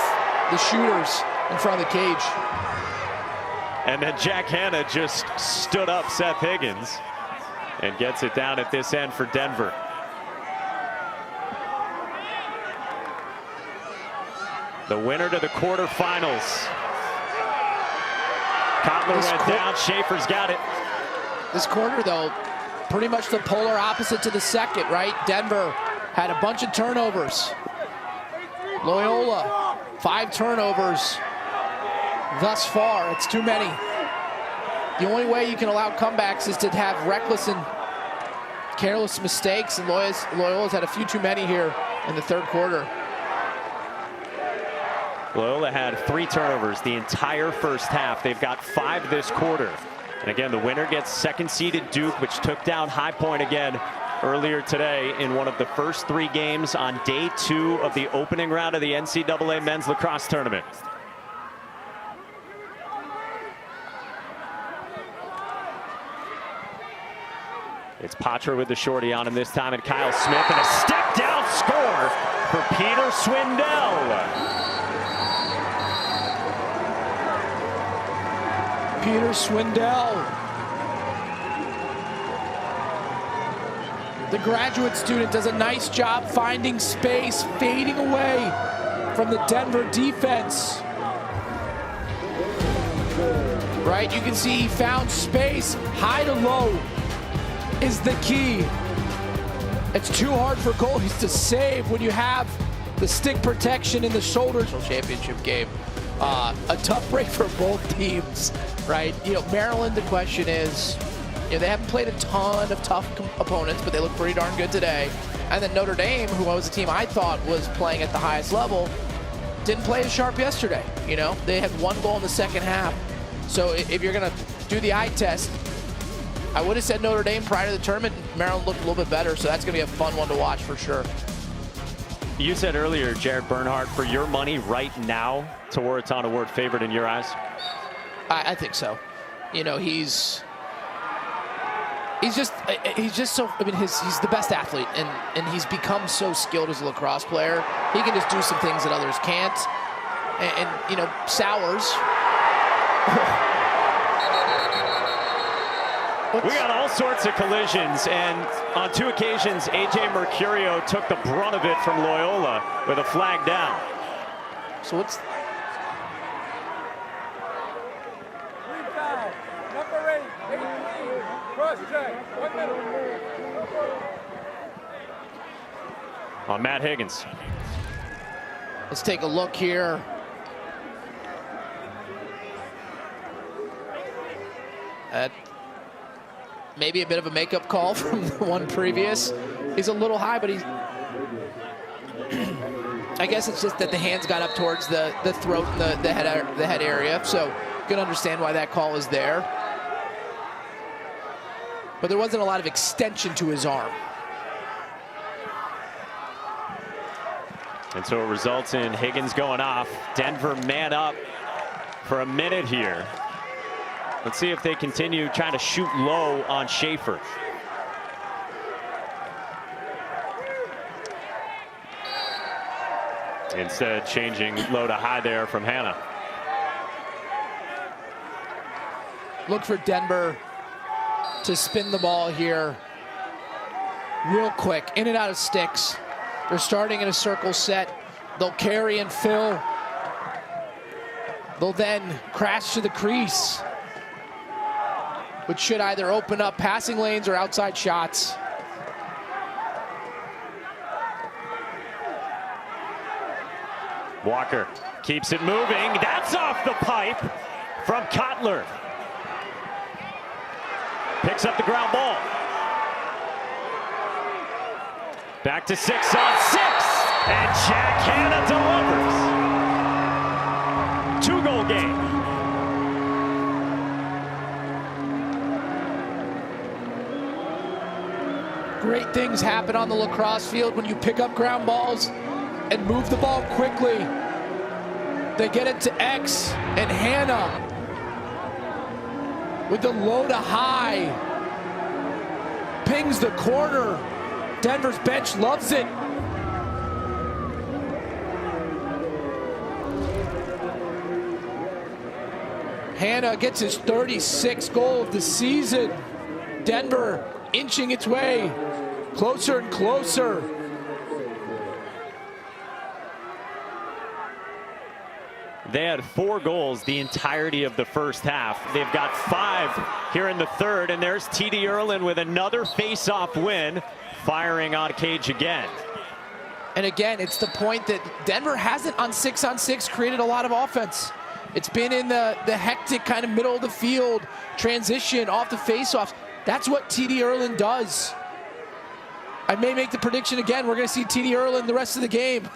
the shooters in front of the cage. And then Jack Hanna just stood up Seth Higgins and gets it down at this end for Denver. The winner to the quarterfinals. Kotler went down, Schaefer's got it. This quarter, though, pretty much the polar opposite to the second, right? Denver had a bunch of turnovers. Loyola, 5 turnovers thus far. It's too many. The only way you can allow comebacks is to have reckless and careless mistakes, and Loyola's had a few too many here in the third quarter. Loyola had 3 turnovers the entire first half. They've got 5 this quarter. And again, the winner gets second-seeded Duke, which took down High Point again earlier today in one of the first 3 games on day 2 of the opening round of the NCAA men's lacrosse tournament. It's Patra with the shorty on him this time, and Kyle Smith, and a step-down score for Peter Swindell. Peter Swindell, the graduate student, does a nice job finding space, fading away from the Denver defense. Right, you can see he found space. High to low is the key. It's too hard for goalies to save when you have the stick protection in the shoulders. Championship game. A tough break for both teams, right? You know, Maryland, the question is, you know, they haven't played a ton of tough opponents, but they look pretty darn good today. And then Notre Dame, who was a team I thought was playing at the highest level, didn't play as sharp yesterday. You know, they had 1 goal in the second half. So if you're going to do the eye test, I would have said Notre Dame prior to the tournament. Maryland looked a little bit better, so that's going to be a fun one to watch for sure. You said earlier, Jared Bernhardt, for your money right now, Tewaaraton Award favorite in your eyes? I think so. You know, he's just so, I mean, he's the best athlete, and he's become so skilled as a lacrosse player. He can just do some things that others can't. And you know, Sowers, We got all sorts of collisions, and on 2 occasions, A.J. Mercurio took the brunt of it from Loyola with a flag down. So what's... Number 8, 18, cross check, 1 minute. On Matt Higgins. Let's take a look here. At maybe a bit of a makeup call from the one previous. He's a little high, but he's... I guess it's just that the hands got up towards the throat and the head area, so you can understand why that call is there. But there wasn't a lot of extension to his arm. And so it results in Higgins going off. Denver man up for a minute here. Let's see if they continue trying to shoot low on Schaefer. Instead, changing low to high there from Hannah. Look for Denver to spin the ball here real quick, in and out of sticks. They're starting in a circle set. They'll carry and fill. They'll then crash to the crease, which should either open up passing lanes or outside shots. Walker keeps it moving. That's off the pipe from Kotler. Picks up the ground ball. Back to 6 on 6. And Jack Hanna delivers. 2-goal game. Great things happen on the lacrosse field when you pick up ground balls and move the ball quickly. They get it to X, and Hannah with the low to high pings the corner. Denver's bench loves it. Hannah gets his 36th goal of the season. Denver inching its way closer and closer. They had 4 goals the entirety of the first half. They've got 5 here in the third, and there's T.D. Erlin with another face-off win, firing on Cage again. And again, it's the point that Denver hasn't on 6-on-6 created a lot of offense. It's been in the hectic kind of middle of the field transition off the face-offs. That's what T.D. Erlin does. I may make the prediction again. We're going to see T.D. Erlin the rest of the game.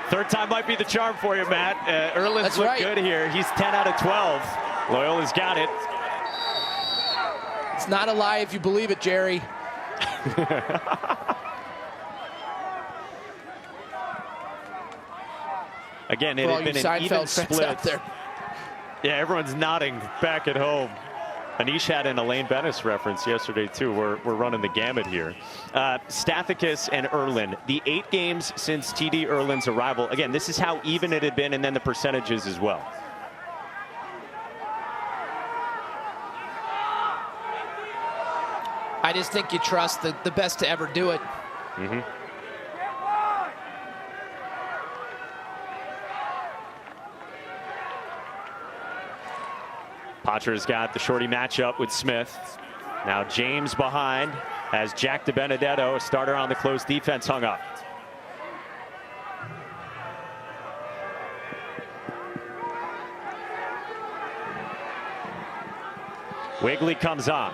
Third time might be the charm for you, Matt. Erlin's looked good here. He's 10 out of 12. Loyola's got it. It's not a lie if you believe it, Jerry. Again, it had been an even split. Out there. Yeah, everyone's nodding back at home. Anish had an Elaine Bennis reference yesterday, too. We're running the gamut here. Stathakis and Erlin, the 8 games since T.D. Erlin's arrival. Again, this is how even it had been, and then the percentages as well. I just think you trust the best to ever do it. Mm-hmm. Potter's got the shorty matchup with Smith. Now James behind as Jack DiBenedetto, a starter on the close defense, hung up. Wigley comes on.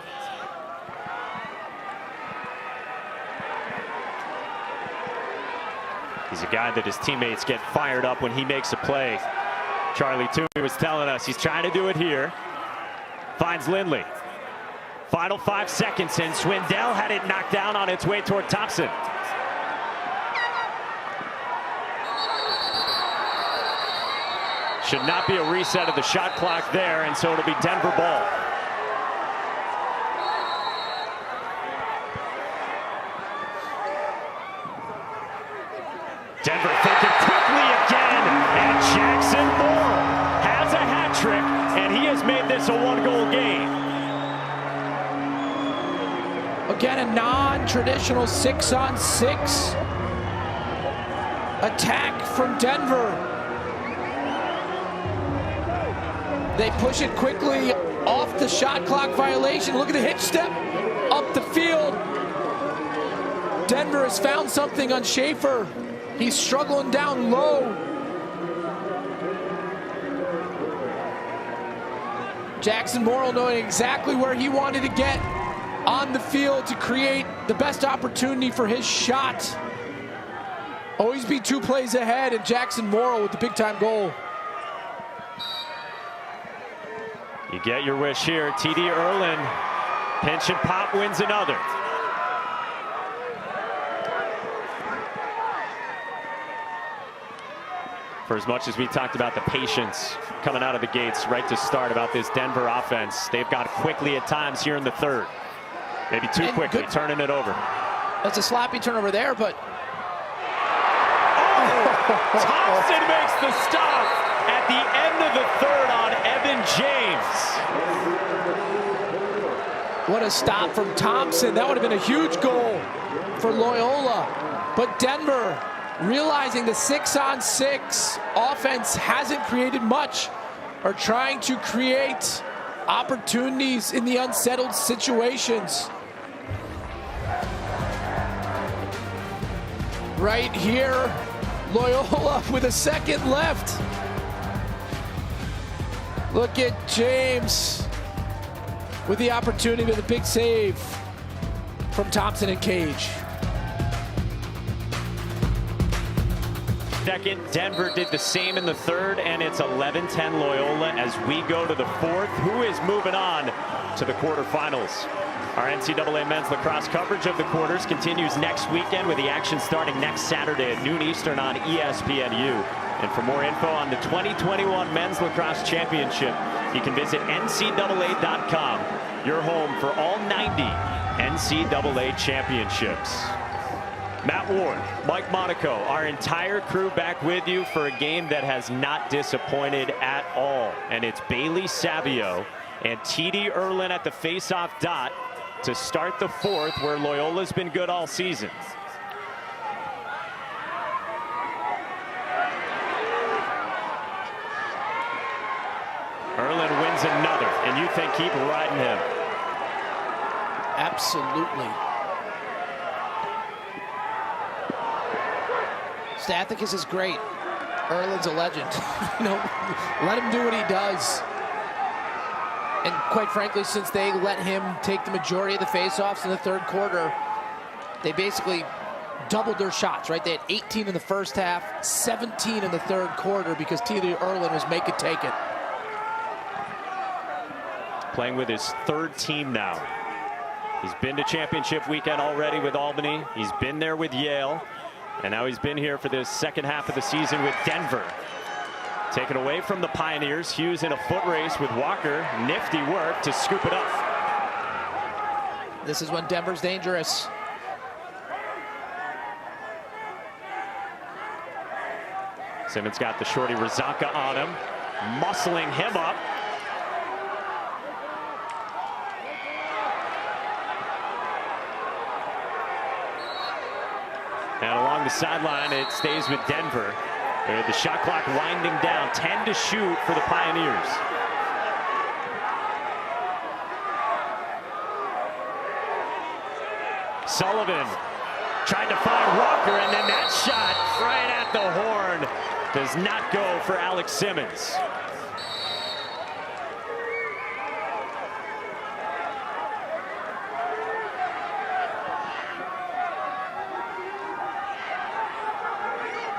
He's a guy that his teammates get fired up when he makes a play. Charlie Toomey was telling us he's trying to do it here. Finds Lindley. Final 5 seconds, and Swindell had it knocked down on its way toward Thompson. Should not be a reset of the shot clock there, and so it'll be Denver ball. Denver thinking quickly again, and Jackson Moore has a hat trick, and he has made this a 1-goal game. Again, a non-traditional 6-on-6 attack from Denver. They push it quickly off the shot clock violation. Look at the hitch step up the field. Denver has found something on Schaefer. He's struggling down low. Jackson Morrill knowing exactly where he wanted to get on the field to create the best opportunity for his shot. Always be 2 plays ahead, and Jackson Morrill with the big-time goal. You get your wish here. T.D. Erlin, pinch and pop, wins another. For as much as we talked about the patience coming out of the gates right to start about this Denver offense, they've got quickly at times here in the third. Maybe too quickly, turning it over. That's a sloppy turnover there, but... Oh! Thompson makes the stop at the end of the third on Evan James. What a stop from Thompson. That would have been a huge goal for Loyola. But Denver, realizing the 6-on-6 offense hasn't created much, are trying to create opportunities in the unsettled situations. Right here, Loyola with a second left. Look at James with the opportunity with a big save from Thompson and Cage. Second, Denver did the same in the third, and it's 11-10 Loyola as we go to the fourth. Who is moving on to the quarterfinals? Our NCAA men's lacrosse coverage of the quarters continues next weekend with the action starting next Saturday at noon Eastern on ESPNU. And for more info on the 2021 Men's Lacrosse Championship, you can visit NCAA.com, your home for all 90 NCAA championships. Matt Ward, Mike Monaco, our entire crew back with you for a game that has not disappointed at all. And it's Bailey Savio and T.D. Erlin at the face-off dot to start the fourth, where Loyola's been good all season. Erlin wins another, and you think keep riding him. Absolutely. Stathakis is great. Erlin's a legend. Let him do what he does. And quite frankly, since they let him take the majority of the faceoffs in the third quarter, they basically doubled their shots, right? They had 18 in the first half, 17 in the third quarter because T.D. Erlin was make it, take it. Playing with his third team now. He's been to championship weekend already with Albany. He's been there with Yale. And now he's been here for the second half of the season with Denver. Taken away from the Pioneers. Hughes in a foot race with Walker. Nifty work to scoop it up. This is when Denver's dangerous. Simmons got the shorty Razaka on him. Muscling him up. And along the sideline, it stays with Denver. The shot clock winding down, 10 to shoot for the Pioneers. Sullivan tried to find Walker, and then that shot right at the horn does not go for Alex Simmons.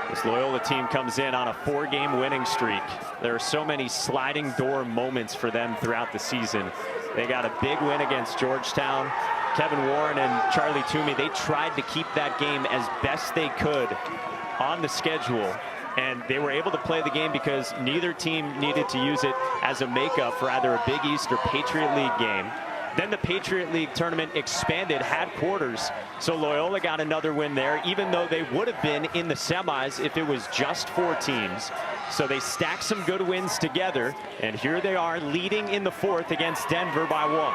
This Loyola team comes in on a 4-game winning streak. There are so many sliding door moments for them throughout the season. They got a big win against Georgetown. Kevin Warren and Charlie Toomey, they tried to keep that game as best they could on the schedule. And they were able to play the game because neither team needed to use it as a makeup for either a Big East or Patriot League game. Then the Patriot League tournament expanded, had quarters, so Loyola got another win there, even though they would have been in the semis if it was just 4 teams. So they stacked some good wins together, and here they are leading in the fourth against Denver by 1.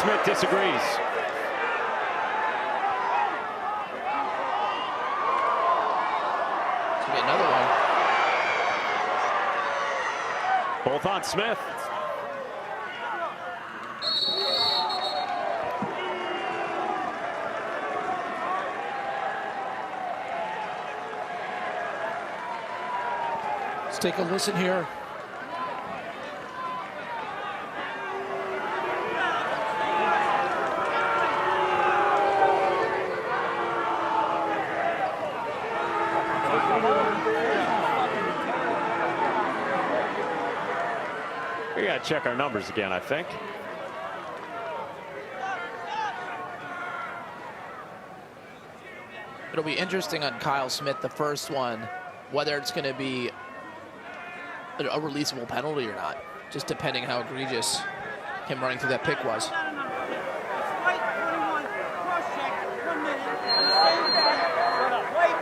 Smith disagrees. Another one. Both on Smith. Let's take a listen here. We got to check our numbers again, I think. It'll be interesting on Kyle Smith, the first one, whether it's going to be a releasable penalty or not, just depending how egregious him running through that pick was. White 21, cross check, 1 minute, same guy. White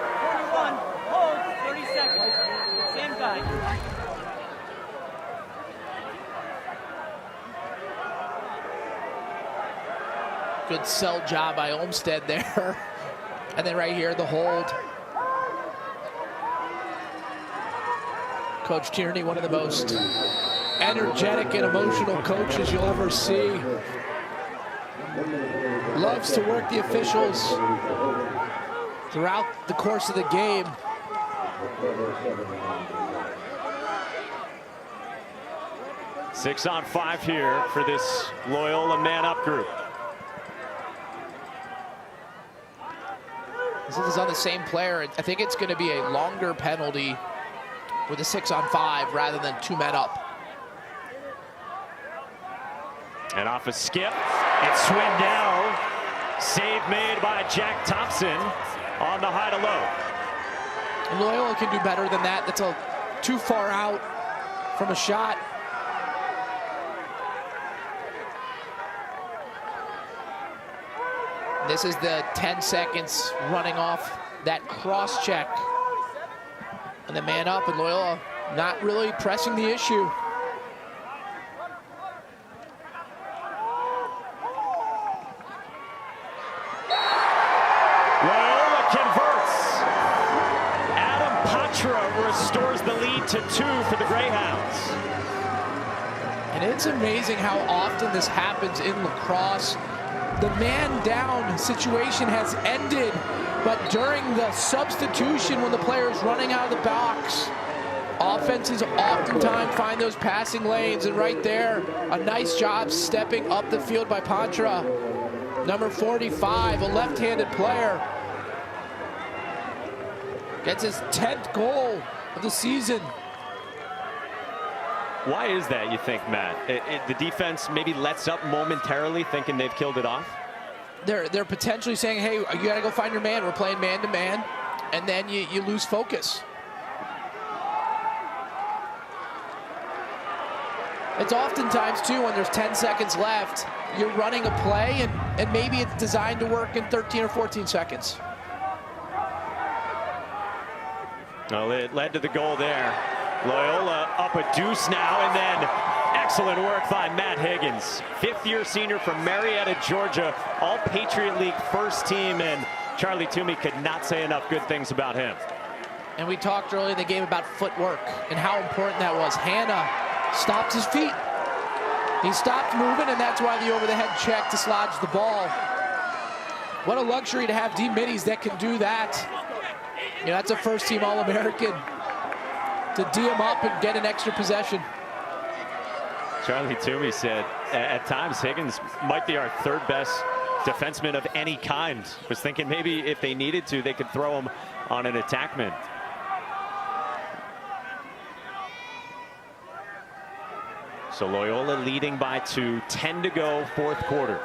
21, hold 30 seconds, same guy. Good sell job by Olmstead there. And then right here, the hold. Coach Tierney, one of the most energetic and emotional coaches you'll ever see. Loves to work the officials throughout the course of the game. Six on 5 here for this Loyola man-up group. This is on the same player. I think it's going to be a longer penalty with a 6 on 5 rather than 2 men up. And off a skip, it's Swindell. Save made by Jack Thompson on the high to low. And Loyola can do better than that. That's too far out from a shot. This is the 10 seconds running off that cross check. And the man up, and Loyola not really pressing the issue. Loyola converts. Adam Patra restores the lead to 2 for the Greyhounds. And it's amazing how often this happens in lacrosse. The man down situation has ended, but during the substitution, when the player is running out of the box, offenses oftentimes find those passing lanes, and right there, a nice job stepping up the field by Patra. Number 45, a left-handed player. Gets his 10th goal of the season. Why is that, you think, Matt? The defense maybe lets up momentarily, thinking they've killed it off? They're potentially saying, hey, you got to go find your man. We're playing man-to-man. And then you lose focus. It's oftentimes, too, when there's 10 seconds left, you're running a play, and maybe it's designed to work in 13 or 14 seconds. Well, it led to the goal there. Loyola up a deuce now, and then excellent work by Matt Higgins. 5th-year senior from Marietta, Georgia, all Patriot League first team, and Charlie Toomey could not say enough good things about him. And we talked earlier in the game about footwork and how important that was. Hanna stopped his feet. He stopped moving, and that's why the over-the-head check dislodged the ball. What a luxury to have D. Middies that can do that. You know, that's a first-team All-American. To D him up and get an extra possession. Charlie Toomey said at times Higgins might be our 3rd best defenseman of any kind. Was thinking maybe if they needed to, they could throw him on an attackman. So Loyola leading by 2, 10 to go, 4th quarter.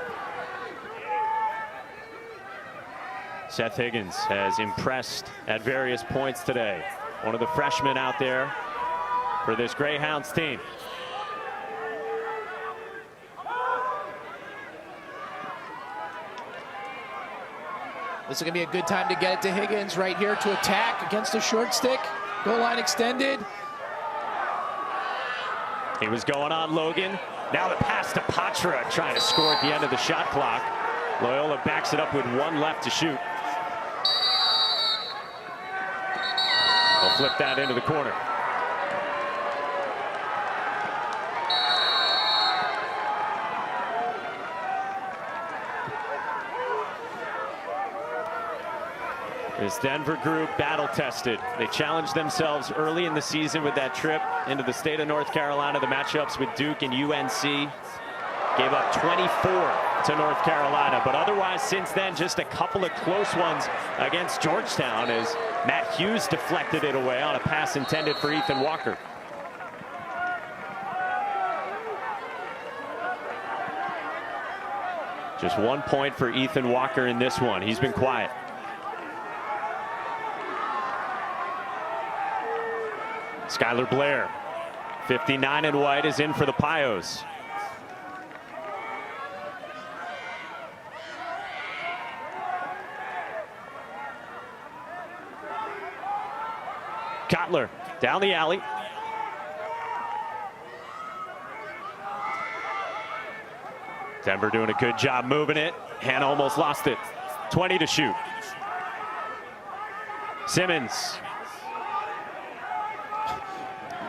Seth Higgins has impressed at various points today. One of the freshmen out there for this Greyhounds team. This is going to be a good time to get it to Higgins right here to attack against a short stick. Goal line extended. He was going on Logan. Now the pass to Patra, trying to score at the end of the shot clock. Loyola backs it up with 1 left to shoot. They'll flip that into the corner. This Denver group battle tested. They challenged themselves early in the season with that trip into the state of North Carolina. The matchups with Duke and UNC gave up 24 to North Carolina. But otherwise, since then, just a couple of close ones against Georgetown as Matt Hughes deflected it away on a pass intended for Ethan Walker. Just 1 point for Ethan Walker in this one. He's been quiet. Skylar Blair, 59 in white, is in for the Pios. Kotler down the alley. Denver doing a good job moving it. Hannah almost lost it. 20 to shoot. Simmons.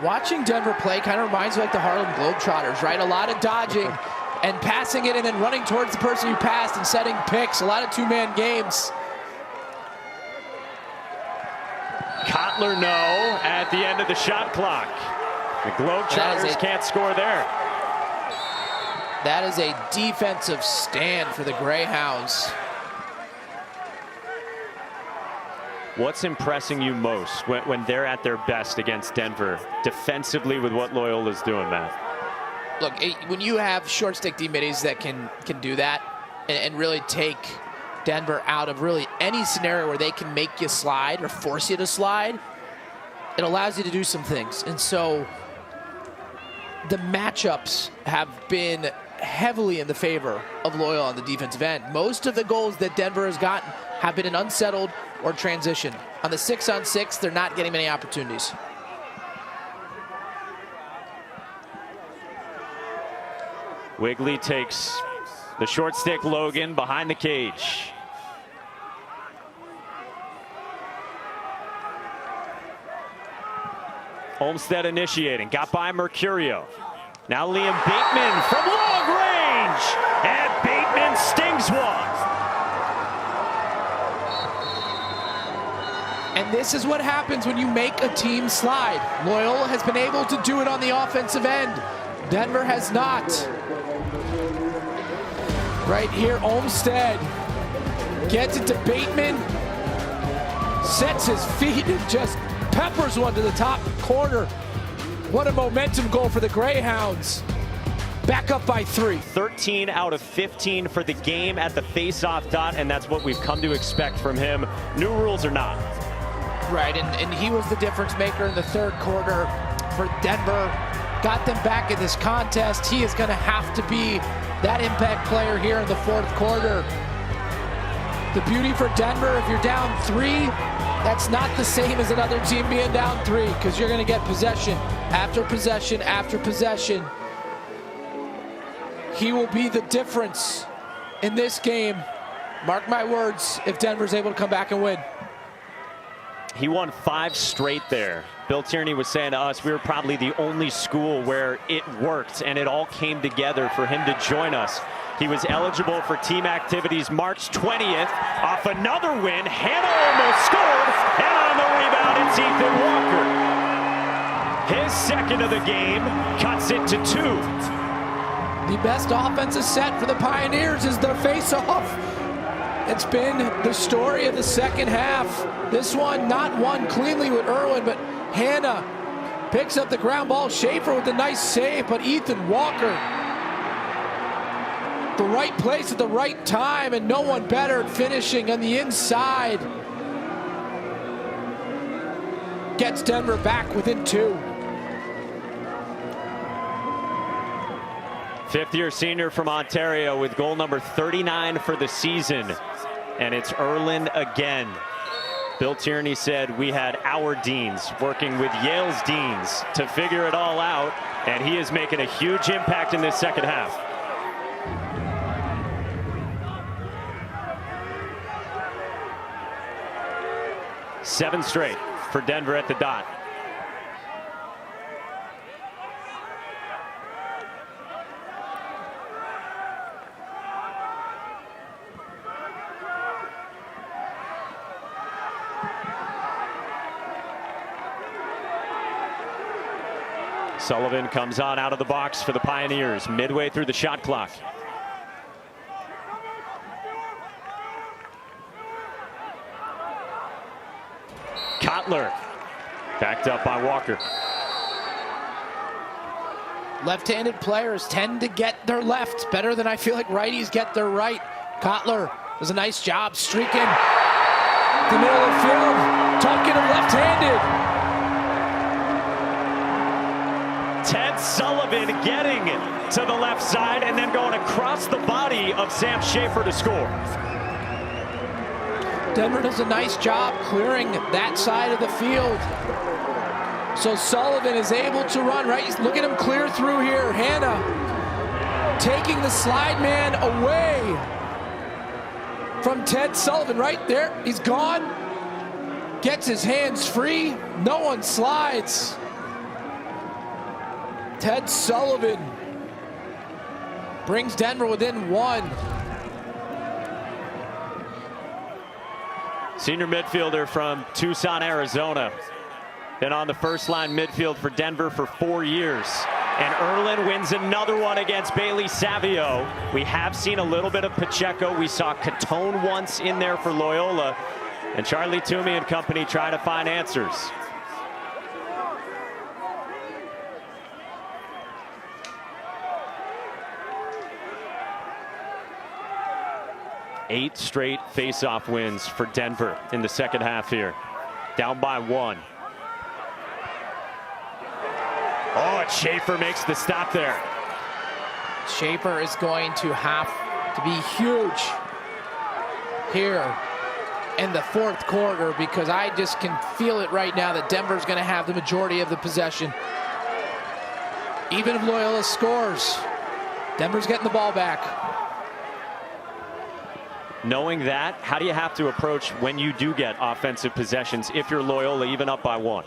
Watching Denver play kind of reminds me like the Harlem Globetrotters, right? A lot of dodging and passing it and then running towards the person you passed and setting picks. A lot of two-man games. Kotler no at the end of the shot clock. The Globetrotters can't score there. That is a defensive stand for the Greyhounds. What's impressing you most when they're at their best against Denver defensively with what Loyola's doing, Matt? Look, when you have short stick D-middies that can do that and really take Denver out of really any scenario where they can make you slide or force you to slide, it allows you to do some things. And so the matchups have been heavily in the favor of Loyola on the defensive end. Most of the goals that Denver has gotten have been an unsettled or transition. On the 6-on-6, they're not getting many opportunities. Wigley takes the short stick Logan behind the cage. Olmstead initiating, got by Mercurio. Now Liam Bateman from long range, and Bateman stings one. And this is what happens when you make a team slide. Loyola has been able to do it on the offensive end. Denver has not. Right here, Olmstead gets it to Bateman, sets his feet and just peppers one to the top corner. What a momentum goal for the Greyhounds. Back up by 3. 13 out of 15 for the game at the face-off dot, and that's what we've come to expect from him. New rules or not. Right, and he was the difference maker in the third quarter for Denver. Got them back in this contest. He is going to have to be that impact player here in the fourth quarter. The beauty for Denver, if you're down 3, that's not the same as another team being down 3, because you're going to get possession after possession after possession. He will be the difference in this game. Mark my words, if Denver's able to come back and win. He won 5 straight there. Bill Tierney was saying to us, we were probably the only school where it worked and it all came together for him to join us. He was eligible for team activities March 20th off another win. Hannah almost scored, and on the rebound, it's Ethan Walker. His second of the game cuts it to 2. The best offensive set for the Pioneers is their face-off. It's been the story of the second half. This one not won cleanly with Irwin, but Hannah picks up the ground ball. Schaefer with a nice save, but Ethan Walker, the right place at the right time, and no one better at finishing on the inside. Gets Denver back within 2. Fifth-year senior from Ontario with goal number 39 for the season. And it's Erlin again. Bill Tierney said we had our deans working with Yale's deans to figure it all out, and he is making a huge impact in this second half. Seven straight for Denver at the dot. Sullivan comes on out of the box for the Pioneers midway through the shot clock. Kotler backed up by Walker. Left-handed players tend to get their left better than I feel like righties get their right. Kotler does a nice job streaking the middle of the field, talking him left-handed. Ted Sullivan getting to the left side and then going across the body of Sam Schaefer to score. Denver does a nice job clearing that side of the field. So Sullivan is able to run, right? Look at him clear through here. Hanna taking the slide man away from Ted Sullivan right there. He's gone. Gets his hands free. No one slides. Ted Sullivan brings Denver within one. Senior midfielder from Tucson, Arizona. Been on the first line midfield for Denver for 4 years. And Erlin wins another one against Bailey Savio. We have seen a little bit of Pacheco. We saw Catone once in there for Loyola. And Charlie Toomey and company try to find answers. Eight straight face-off wins for Denver in the second half here. Down by one. Oh, and Schaefer makes the stop there. Schaefer is going to have to be huge here in the fourth quarter, because I just can feel it right now that Denver's going to have the majority of the possession. Even if Loyola scores, Denver's getting the ball back. Knowing that, how do you have to approach when you do get offensive possessions if you're Loyola even up by one?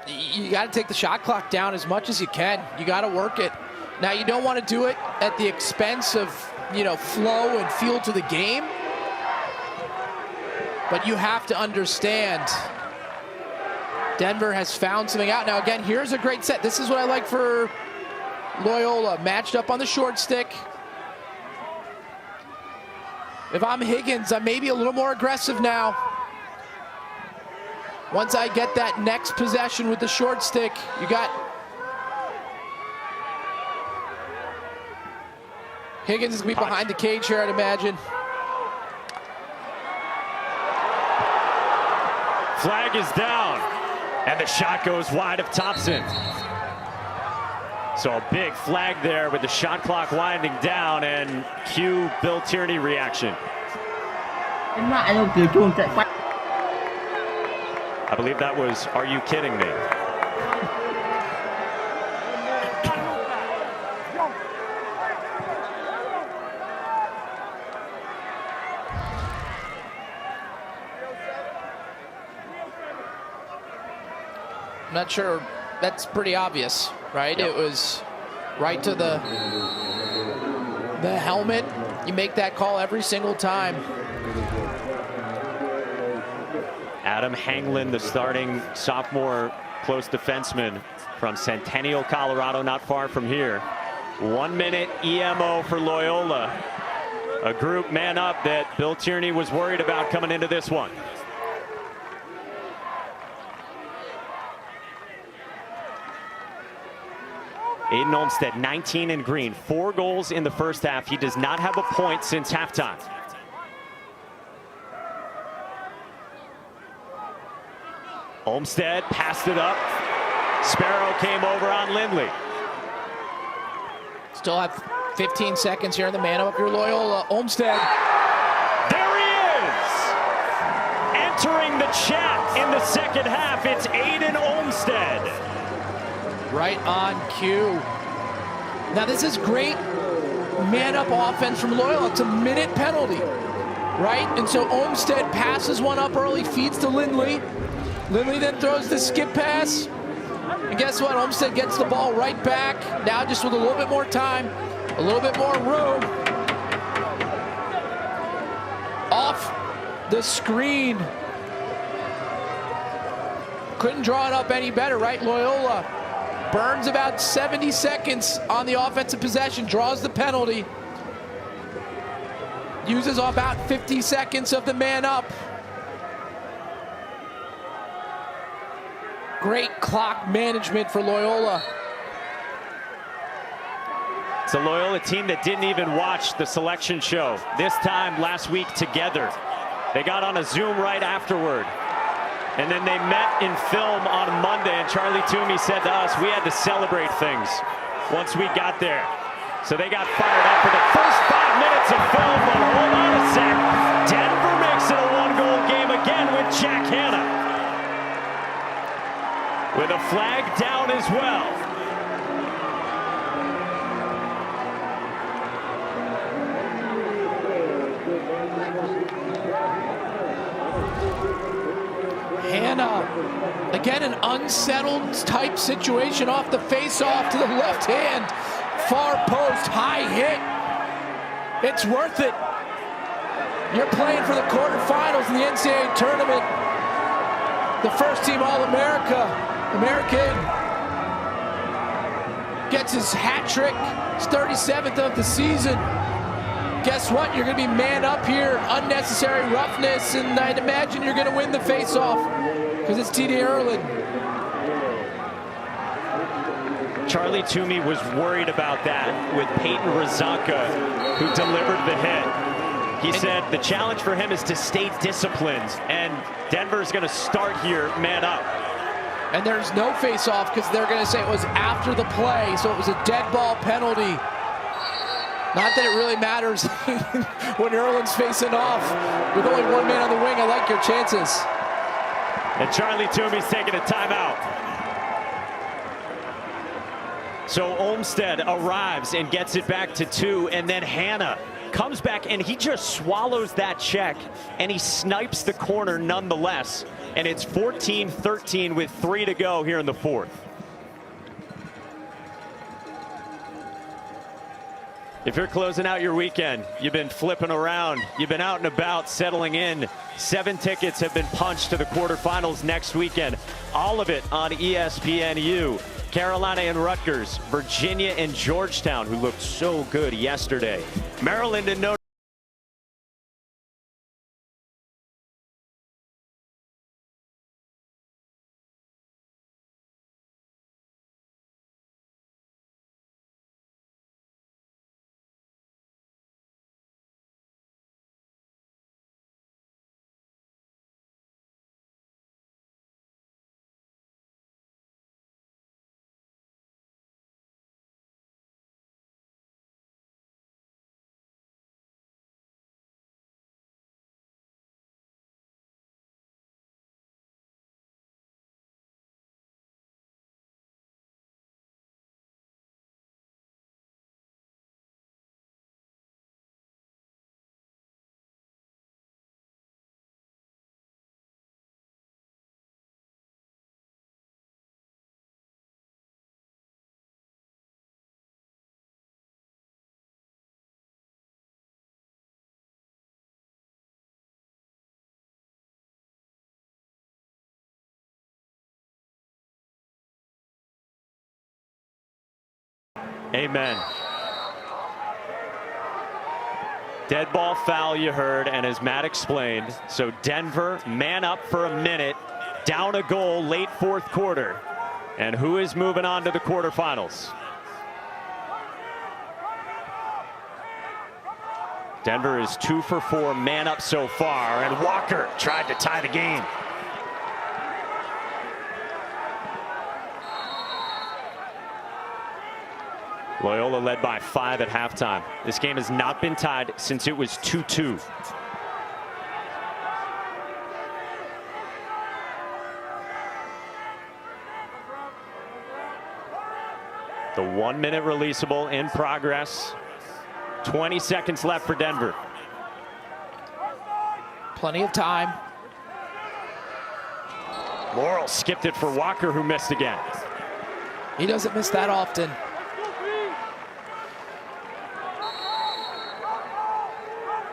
You got to take the shot clock down as much as you can. You got to work it. Now, you don't want to do it at the expense of, flow and feel to the game. But you have to understand Denver has found something out. Now, again, here's a great set. This is what I like for Loyola. Matched up on the short stick. If I'm Higgins, I'm maybe a little more aggressive now. Once I get that next possession with the short stick, you got Higgins is going to be behind the cage here, I'd imagine. Flag is down, and the shot goes wide of Thompson. So a big flag there with the shot clock winding down, and cue Bill Tierney reaction. I believe that was, "Are you kidding me?" I'm not sure. That's pretty obvious, right? Yep. It was right to the helmet. You make that call every single time. Adam Hanglin, the starting sophomore close defenseman from Centennial, Colorado, not far from here. 1 minute EMO for Loyola. A group man up that Bill Tierney was worried about coming into this one. Aiden Olmstead, 19 in green, 4 goals in the first half. He does not have a point since halftime. Olmstead passed it up. Sparrow came over on Lindley. Still have 15 seconds here in the man up your Loyola. Olmstead. There he is! Entering the chat in the second half, it's Aiden Olmstead. Right on cue. Now this is great man-up offense from Loyola. It's a minute penalty, right? And so Olmstead passes one up early, feeds to Lindley. Lindley then throws the skip pass. And guess what? Olmstead gets the ball right back. Now just with a little bit more time, a little bit more room. Off the screen. Couldn't draw it up any better, right? Loyola burns about 70 seconds on the offensive possession, draws the penalty. Uses about 50 seconds of the man up. Great clock management for Loyola. It's a Loyola team that didn't even watch the selection show. This time last week together. They got on a Zoom right afterward. And then they met in film on Monday, and Charlie Toomey said to us, we had to celebrate things once we got there. So they got fired up for the first 5 minutes of film, but hold on a sec. Denver makes it a one-goal game again with Jack Hanna. With a flag down as well. Hanna, again, an unsettled type situation off the face-off to the left hand. Far post, high hit. It's worth it. You're playing for the quarterfinals in the NCAA tournament. The first team American gets his hat trick, his 37th of the season. Guess what? You're going to be man up here, unnecessary roughness, and I'd imagine you're going to win the face-off because it's TD Erlin. Charlie Toomey was worried about that with Peyton Razanka, who delivered the hit. He said the challenge for him is to stay disciplined, and Denver's going to start here man up. And there's no face-off because they're going to say it was after the play, so it was a dead ball penalty. Not that it really matters when Erlin's facing off. With only one man on the wing, I like your chances. And Charlie Toomey's taking a timeout. So Olmstead arrives and gets it back to 2, and then Hanna comes back and he just swallows that check and he snipes the corner nonetheless. And it's 14-13 with 3 to go here in the fourth. If you're closing out your weekend, you've been flipping around, you've been out and about, settling in. 7 tickets have been punched to the quarterfinals next weekend. All of it on ESPNU. Carolina and Rutgers, Virginia and Georgetown, who looked so good yesterday. Maryland and Notre Amen. Dead ball foul you heard, and as Matt explained, so Denver man up for a minute, down a goal late fourth quarter. And who is moving on to the quarterfinals? Denver is 2 for 4 man up so far, and Walker tried to tie the game. Loyola led by 5 at halftime. This game has not been tied since it was 2-2. The 1 minute releasable in progress. 20 seconds left for Denver. Plenty of time. Laurel skipped it for Walker, who missed again. He doesn't miss that often.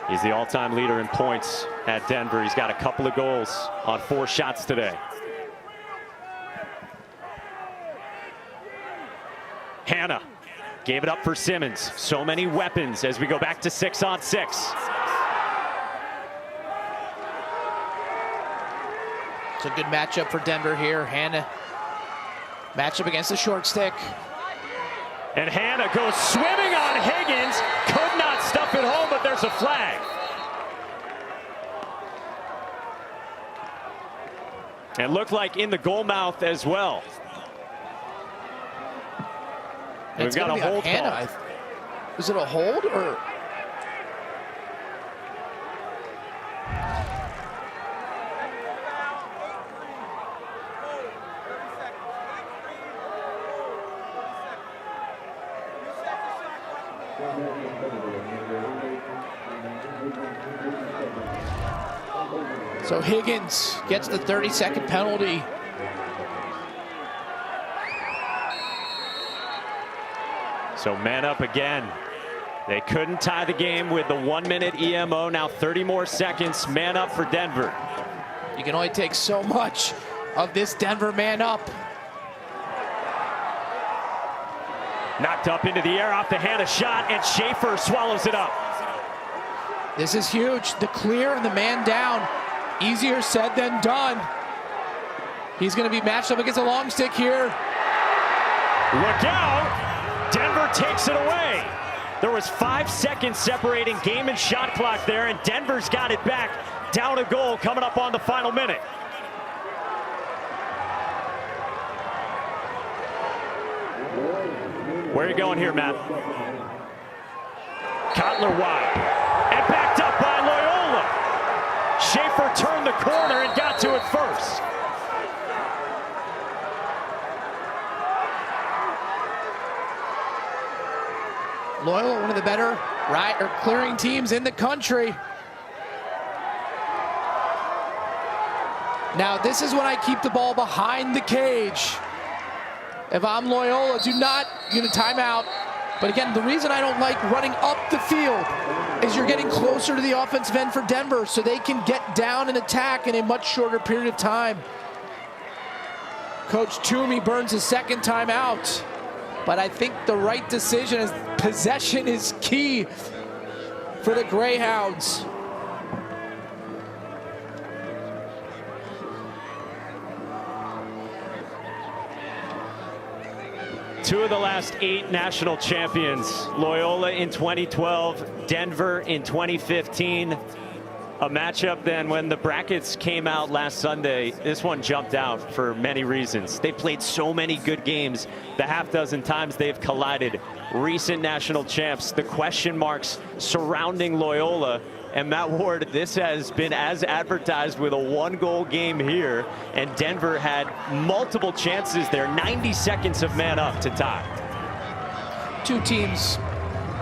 He's the all-time leader in points at Denver. He's got a couple of goals on 4 shots today. Hannah gave it up for Simmons. So many weapons as we go back to 6-on-6. It's a good matchup for Denver here. Hannah, matchup against the short stick. And Hannah goes swimming on Higgins. Could not stuff it home, but there's a flag. And looked like in the goal mouth as well. We've got a hold call. Was it a hold or? So Higgins gets the 30-second penalty. So man up again. They couldn't tie the game with the 1 minute EMO. Now 30 more seconds. Man up for Denver. You can only take so much of this Denver man up. Knocked up into the air off the Hannah shot, and Schaefer swallows it up. This is huge. The clear and the man down. Easier said than done. He's going to be matched up against a long stick here. Look out! Denver takes it away. There was 5 seconds separating game and shot clock there, and Denver's got it back. Down a goal coming up on the final minute. Where are you going here, Matt? Kotler wide. And backed up by Loyola. Schaefer turned the corner and got to it first. Loyola, one of the better clearing teams in the country. Now, this is when I keep the ball behind the cage. If I'm Loyola, do not get a timeout. But again, the reason I don't like running up the field is you're getting closer to the offensive end for Denver, so they can get down and attack in a much shorter period of time. Coach Toomey burns his second timeout. But I think the right decision is possession is key for the Greyhounds. Two of the last 8 national champions, Loyola in 2012, Denver in 2015. A matchup then when the brackets came out last Sunday, this one jumped out for many reasons. They played so many good games, the half dozen times they've collided. Recent national champs, the question marks surrounding Loyola. And Matt Ward, this has been as advertised with a 1-goal game here. And Denver had multiple chances there, 90 seconds of man up to tie. Two teams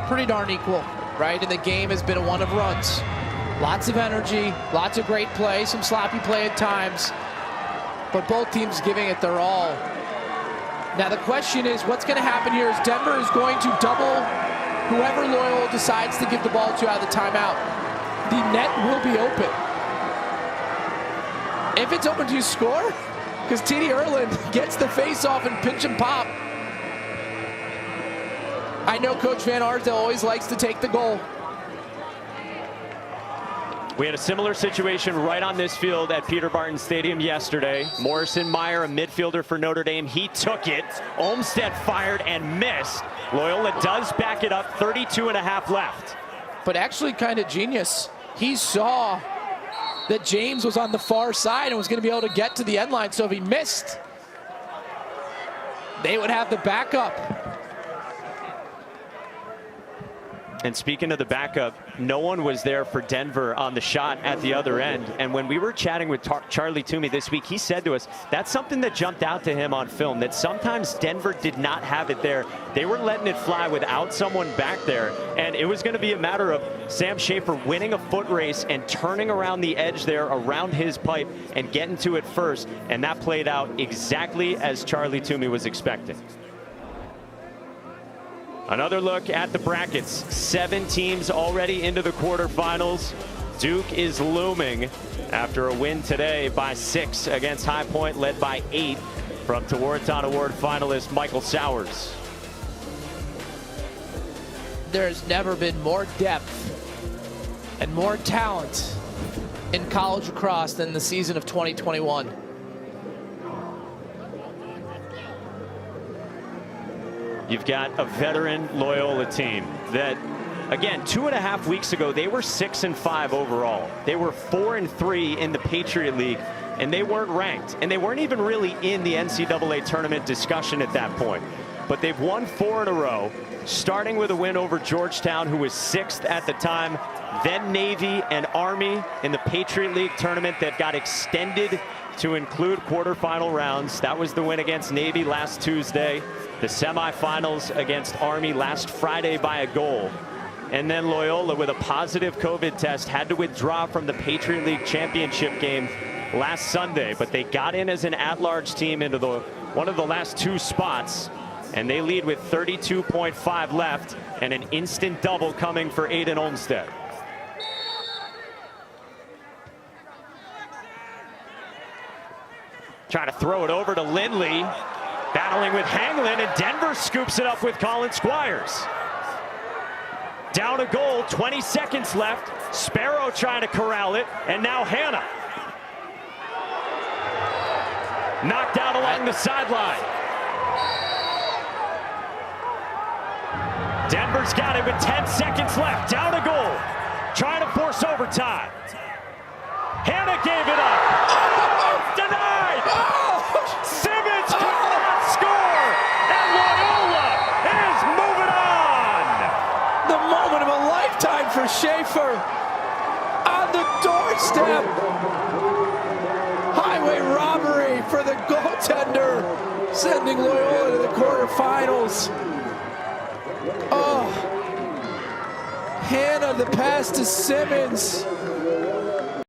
pretty darn equal, right? And the game has been one of runs. Lots of energy, lots of great play, some sloppy play at times. But both teams giving it their all. Now the question is, what's going to happen here is Denver is going to double whoever Loyola decides to give the ball to out of the timeout. The net will be open. If it's open, do you score? Because T.D. Erland gets the face-off and pinch and pop. I know Coach Van Arsdale always likes to take the goal. We had a similar situation right on this field at Peter Barton Stadium yesterday. Morrison Meyer, a midfielder for Notre Dame, he took it. Olmstead fired and missed. Loyola does back it up, 32.5 left. But actually kind of genius. He saw that James was on the far side and was going to be able to get to the end line. So if he missed, they would have the backup. And speaking of the backup, no one was there for Denver on the shot at the other end. And when we were chatting with Charlie Toomey this week, he said to us, that's something that jumped out to him on film, that sometimes Denver did not have it there. They were letting it fly without someone back there. And it was going to be a matter of Sam Schaefer winning a foot race and turning around the edge there around his pipe and getting to it first. And that played out exactly as Charlie Toomey was expecting. Another look at the brackets. 7 teams already into the quarterfinals. Duke is looming after a win today by 6 against High Point, led by 8 from Tewaaraton Award finalist Michael Sowers. There's never been more depth and more talent in college lacrosse than the season of 2021. You've got a veteran Loyola team that, again, 2.5 weeks ago, they were 6-5 overall. They were 4-3 in the Patriot League, and they weren't ranked. And they weren't even really in the NCAA tournament discussion at that point. But they've won 4 in a row, starting with a win over Georgetown, who was 6th at the time, then Navy and Army in the Patriot League tournament that got extended to include quarterfinal rounds. That was the win against Navy last Tuesday. The semifinals against Army last Friday by a goal. And then Loyola, with a positive COVID test, had to withdraw from the Patriot League championship game last Sunday. But they got in as an at-large team into one of the last 2 spots. And they lead with 32.5 left and an instant double coming for Aiden Olmstead. Trying to throw it over to Lindley. Battling with Hanglin, and Denver scoops it up with Colin Squires. Down a goal, 20 seconds left. Sparrow trying to corral it, and now Hannah. Knocked out along the sideline. Denver's got it with 10 seconds left. Down a goal. Trying to force overtime. Hannah gave it up. Denied. Simmons could not score. And Loyola is moving on. The moment of a lifetime for Schaefer. On the doorstep. Highway robbery for the goaltender. Sending Loyola to the quarterfinals. Oh, Hannah, the pass to Simmons.